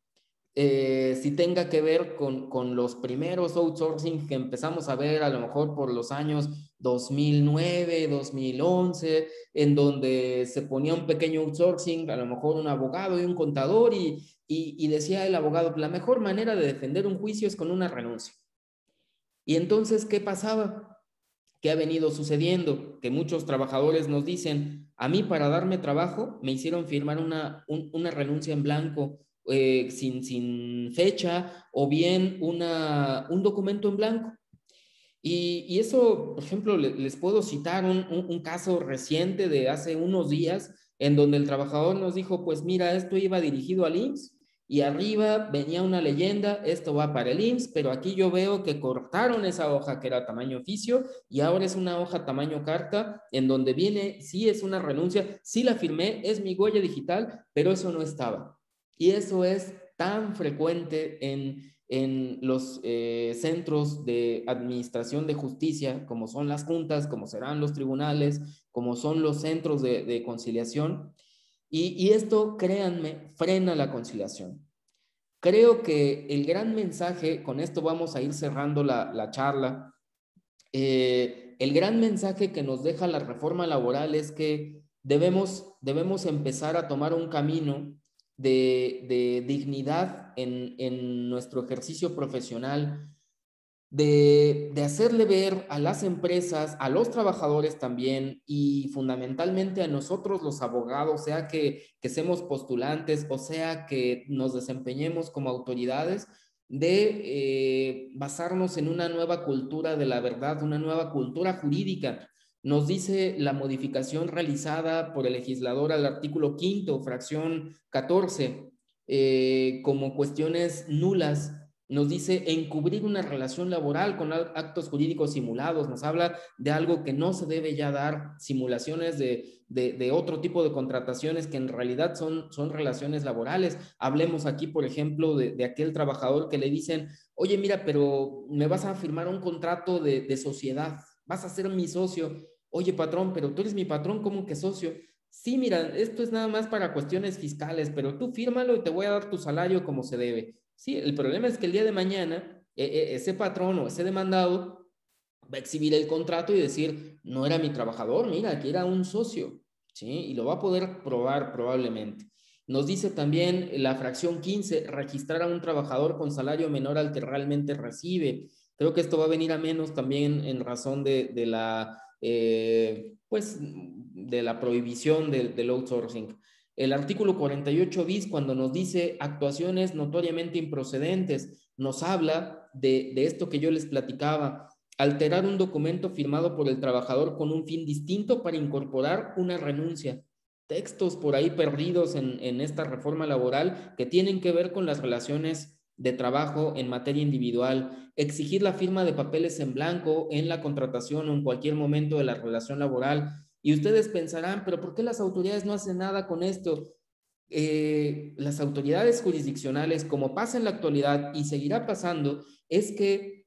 si tenga que ver con los primeros outsourcing que empezamos a ver a lo mejor por los años 2009, 2011, en donde se ponía un pequeño outsourcing, a lo mejor un abogado y un contador, y decía el abogado, la mejor manera de defender un juicio es con una renuncia. Y entonces, ¿qué pasaba? ¿Qué ha venido sucediendo? Que muchos trabajadores nos dicen, a mí para darme trabajo me hicieron firmar una renuncia en blanco, sin fecha, o bien un documento en blanco. Y eso, por ejemplo, les puedo citar un caso reciente de hace unos días en donde el trabajador nos dijo, pues mira, esto iba dirigido al IMSS y arriba venía una leyenda, esto va para el IMSS, pero aquí yo veo que cortaron esa hoja que era tamaño oficio y ahora es una hoja tamaño carta en donde viene, sí es una renuncia, sí la firmé, es mi huella digital, pero eso no estaba. Y eso es tan frecuente en los centros de administración de justicia, como son las juntas, como serán los tribunales, como son los centros de conciliación. Y esto, créanme, frena la conciliación. Creo que el gran mensaje, con esto vamos a ir cerrando la charla, el gran mensaje que nos deja la reforma laboral es que debemos empezar a tomar un camino de dignidad en nuestro ejercicio profesional, de hacerle ver a las empresas, a los trabajadores también y fundamentalmente a nosotros los abogados, sea que seamos postulantes o sea que nos desempeñemos como autoridades, de basarnos en una nueva cultura de la verdad, una nueva cultura jurídica. Nos dice la modificación realizada por el legislador al artículo 5º, fracción 14, como cuestiones nulas. Nos dice encubrir una relación laboral con actos jurídicos simulados, nos habla de algo que no se debe ya dar, simulaciones de otro tipo de contrataciones que en realidad son relaciones laborales. Hablemos aquí, por ejemplo, de aquel trabajador que le dicen, oye, mira, pero me vas a firmar un contrato de sociedad, vas a ser mi socio. Oye, patrón, pero tú eres mi patrón, ¿cómo que socio? Sí, mira, esto es nada más para cuestiones fiscales, pero tú fírmalo y te voy a dar tu salario como se debe. Sí, el problema es que el día de mañana ese patrón o ese demandado va a exhibir el contrato y decir, no era mi trabajador, mira, aquí era un socio, ¿sí? Y lo va a poder probar probablemente. Nos dice también la fracción 15, registrar a un trabajador con salario menor al que realmente recibe. Creo que esto va a venir a menos también en razón pues, de la prohibición del outsourcing. El artículo 48 bis, cuando nos dice actuaciones notoriamente improcedentes, nos habla de esto que yo les platicaba, alterar un documento firmado por el trabajador con un fin distinto para incorporar una renuncia. Textos por ahí perdidos en esta reforma laboral que tienen que ver con las relaciones de trabajo en materia individual, exigir la firma de papeles en blanco en la contratación o en cualquier momento de la relación laboral. Y ustedes pensarán, pero ¿por qué las autoridades no hacen nada con esto? las autoridades jurisdiccionales, como pasa en la actualidad y seguirá pasando, es que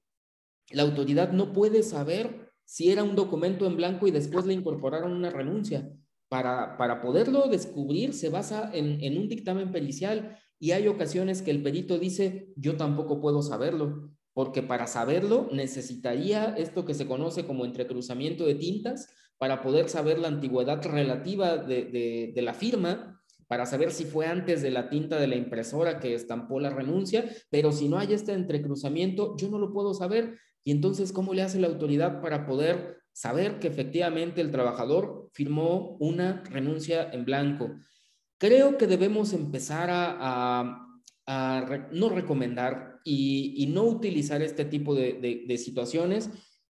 la autoridad no puede saber si era un documento en blanco y después le incorporaron una renuncia. Para poderlo descubrir se basa en un dictamen pericial y hay ocasiones que el perito dice, yo tampoco puedo saberlo, porque para saberlo necesitaría esto que se conoce como entrecruzamiento de tintas para poder saber la antigüedad relativa de la firma, para saber si fue antes de la tinta de la impresora que estampó la renuncia, pero si no hay este entrecruzamiento, yo no lo puedo saber. Y entonces, ¿cómo le hace la autoridad para poder saber que efectivamente el trabajador firmó una renuncia en blanco? Creo que debemos empezar no recomendar y no utilizar este tipo de situaciones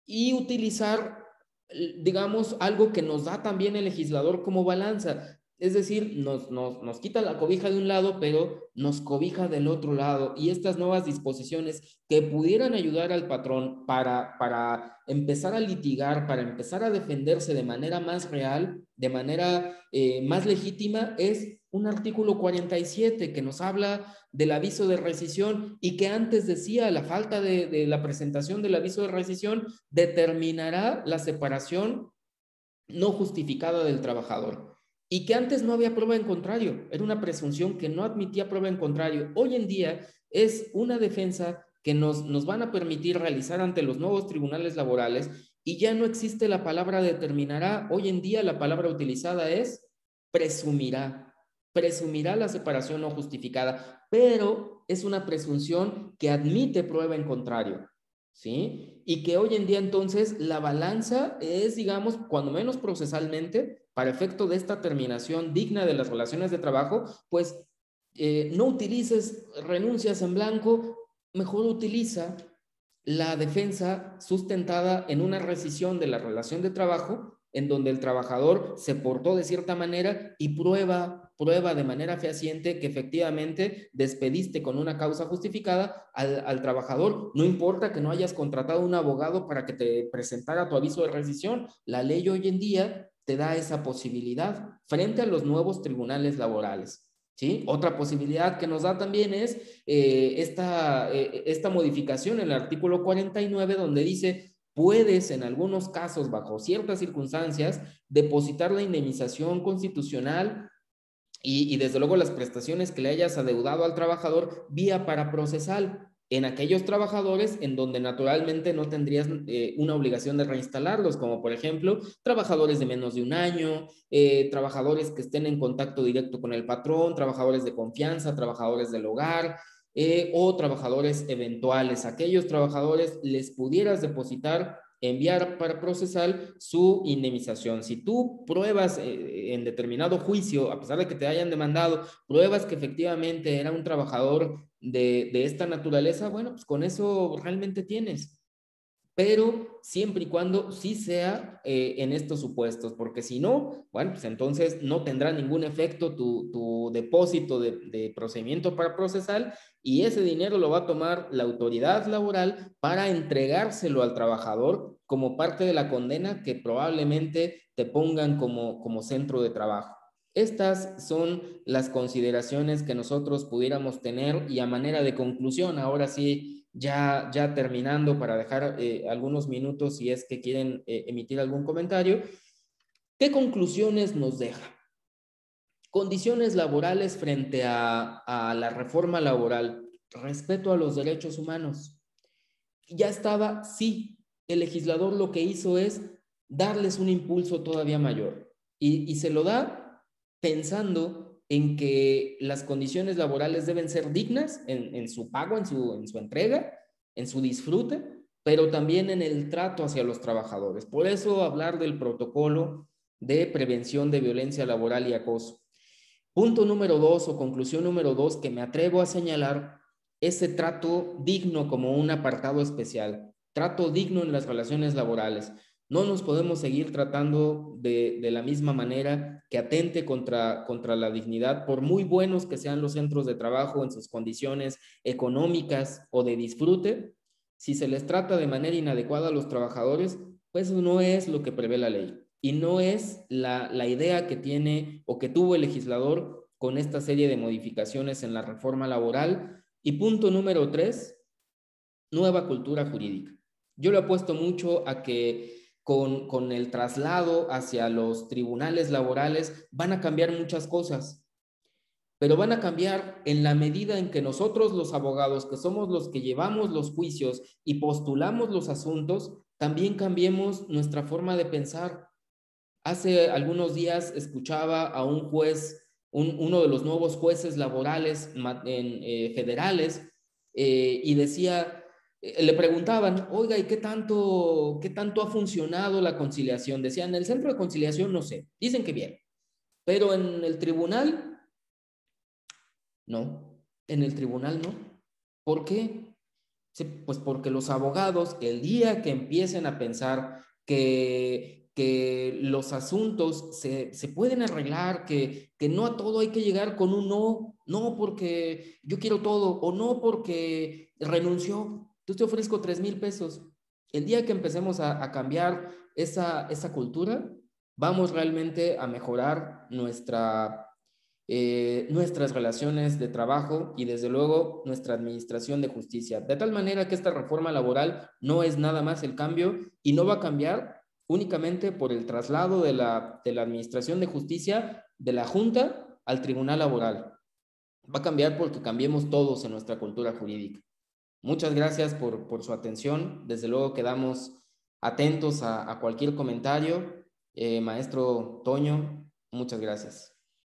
y utilizar, digamos, algo que nos da también el legislador como balanza. Es decir, nos quita la cobija de un lado, pero nos cobija del otro lado. Y estas nuevas disposiciones que pudieran ayudar al patrón para empezar a litigar, para empezar a defenderse de manera más real, de manera más legítima, es un artículo 47 que nos habla del aviso de rescisión y que antes decía la falta de la presentación del aviso de rescisión determinará la separación no justificada del trabajador. Y que antes no había prueba en contrario, era una presunción que no admitía prueba en contrario. Hoy en día es una defensa que nos van a permitir realizar ante los nuevos tribunales laborales y ya no existe la palabra determinará. Hoy en día la palabra utilizada es presumirá. Presumirá la separación no justificada, pero es una presunción que admite prueba en contrario. ¿Sí? Y que hoy en día entonces la balanza es, digamos, cuando menos procesalmente, para efecto de esta terminación digna de las relaciones de trabajo, pues no utilices renuncias en blanco, mejor utiliza la defensa sustentada en una rescisión de la relación de trabajo, en donde el trabajador se portó de cierta manera y prueba de manera fehaciente que efectivamente despediste con una causa justificada al trabajador. No importa que no hayas contratado un abogado para que te presentara tu aviso de rescisión, la ley hoy en día te da esa posibilidad frente a los nuevos tribunales laborales. ¿Sí? Otra posibilidad que nos da también es esta modificación en el artículo 49 donde dice, puedes en algunos casos, bajo ciertas circunstancias, depositar la indemnización constitucional y desde luego las prestaciones que le hayas adeudado al trabajador vía paraprocesal en aquellos trabajadores en donde naturalmente no tendrías una obligación de reinstalarlos, como por ejemplo trabajadores de menos de un año, trabajadores que estén en contacto directo con el patrón, trabajadores de confianza, trabajadores del hogar, o trabajadores eventuales. Aquellos trabajadores les pudieras depositar, enviar para procesar su indemnización. Si tú pruebas en determinado juicio, a pesar de que te hayan demandado, pruebas que efectivamente era un trabajador de esta naturaleza, bueno, pues con eso realmente tienes. Pero siempre y cuando sí sea en estos supuestos, porque si no, bueno, pues entonces no tendrá ningún efecto tu depósito de procedimiento para procesar y ese dinero lo va a tomar la autoridad laboral para entregárselo al trabajador como parte de la condena que probablemente te pongan como centro de trabajo. Estas son las consideraciones que nosotros pudiéramos tener y a manera de conclusión, ahora sí, ya terminando para dejar algunos minutos si es que quieren emitir algún comentario, ¿qué conclusiones nos deja? Condiciones laborales frente a la reforma laboral, respeto a los derechos humanos. Ya estaba, sí, el legislador lo que hizo es darles un impulso todavía mayor y se lo da pensando en que las condiciones laborales deben ser dignas en su pago, en su entrega, en su disfrute, pero también en el trato hacia los trabajadores. Por eso hablar del protocolo de prevención de violencia laboral y acoso. Punto número 2 o conclusión número 2 que me atrevo a señalar, ese trato digno como un apartado especial, trato digno en las relaciones laborales. No nos podemos seguir tratando de la misma manera que atente contra la dignidad, por muy buenos que sean los centros de trabajo en sus condiciones económicas o de disfrute. Si se les trata de manera inadecuada a los trabajadores, pues eso no es lo que prevé la ley y no es la idea que tiene o que tuvo el legislador con esta serie de modificaciones en la reforma laboral. Y punto número 3, nueva cultura jurídica. Yo le apuesto mucho a que con el traslado hacia los tribunales laborales van a cambiar muchas cosas, pero van a cambiar en la medida en que nosotros los abogados, que somos los que llevamos los juicios y postulamos los asuntos, también cambiemos nuestra forma de pensar. Hace algunos días escuchaba a un juez, uno de los nuevos jueces laborales federales, y decía, le preguntaban, oiga, ¿y qué tanto ha funcionado la conciliación? Decían, en el centro de conciliación no sé, dicen que bien, pero en el tribunal, no, en el tribunal no. ¿Por qué? Sí, pues porque los abogados, el día que empiecen a pensar que los asuntos se pueden arreglar, que no a todo hay que llegar con un no, no porque yo quiero todo, o no porque renunció, yo te ofrezco 3,000 pesos. El día que empecemos a cambiar esa cultura, vamos realmente a mejorar nuestras relaciones de trabajo y desde luego nuestra administración de justicia. De tal manera que esta reforma laboral no es nada más el cambio y no va a cambiar únicamente por el traslado de la administración de justicia de la Junta al Tribunal Laboral. Va a cambiar porque cambiemos todos en nuestra cultura jurídica. Muchas gracias por su atención. Desde luego quedamos atentos a cualquier comentario. Maestro Toño, muchas gracias.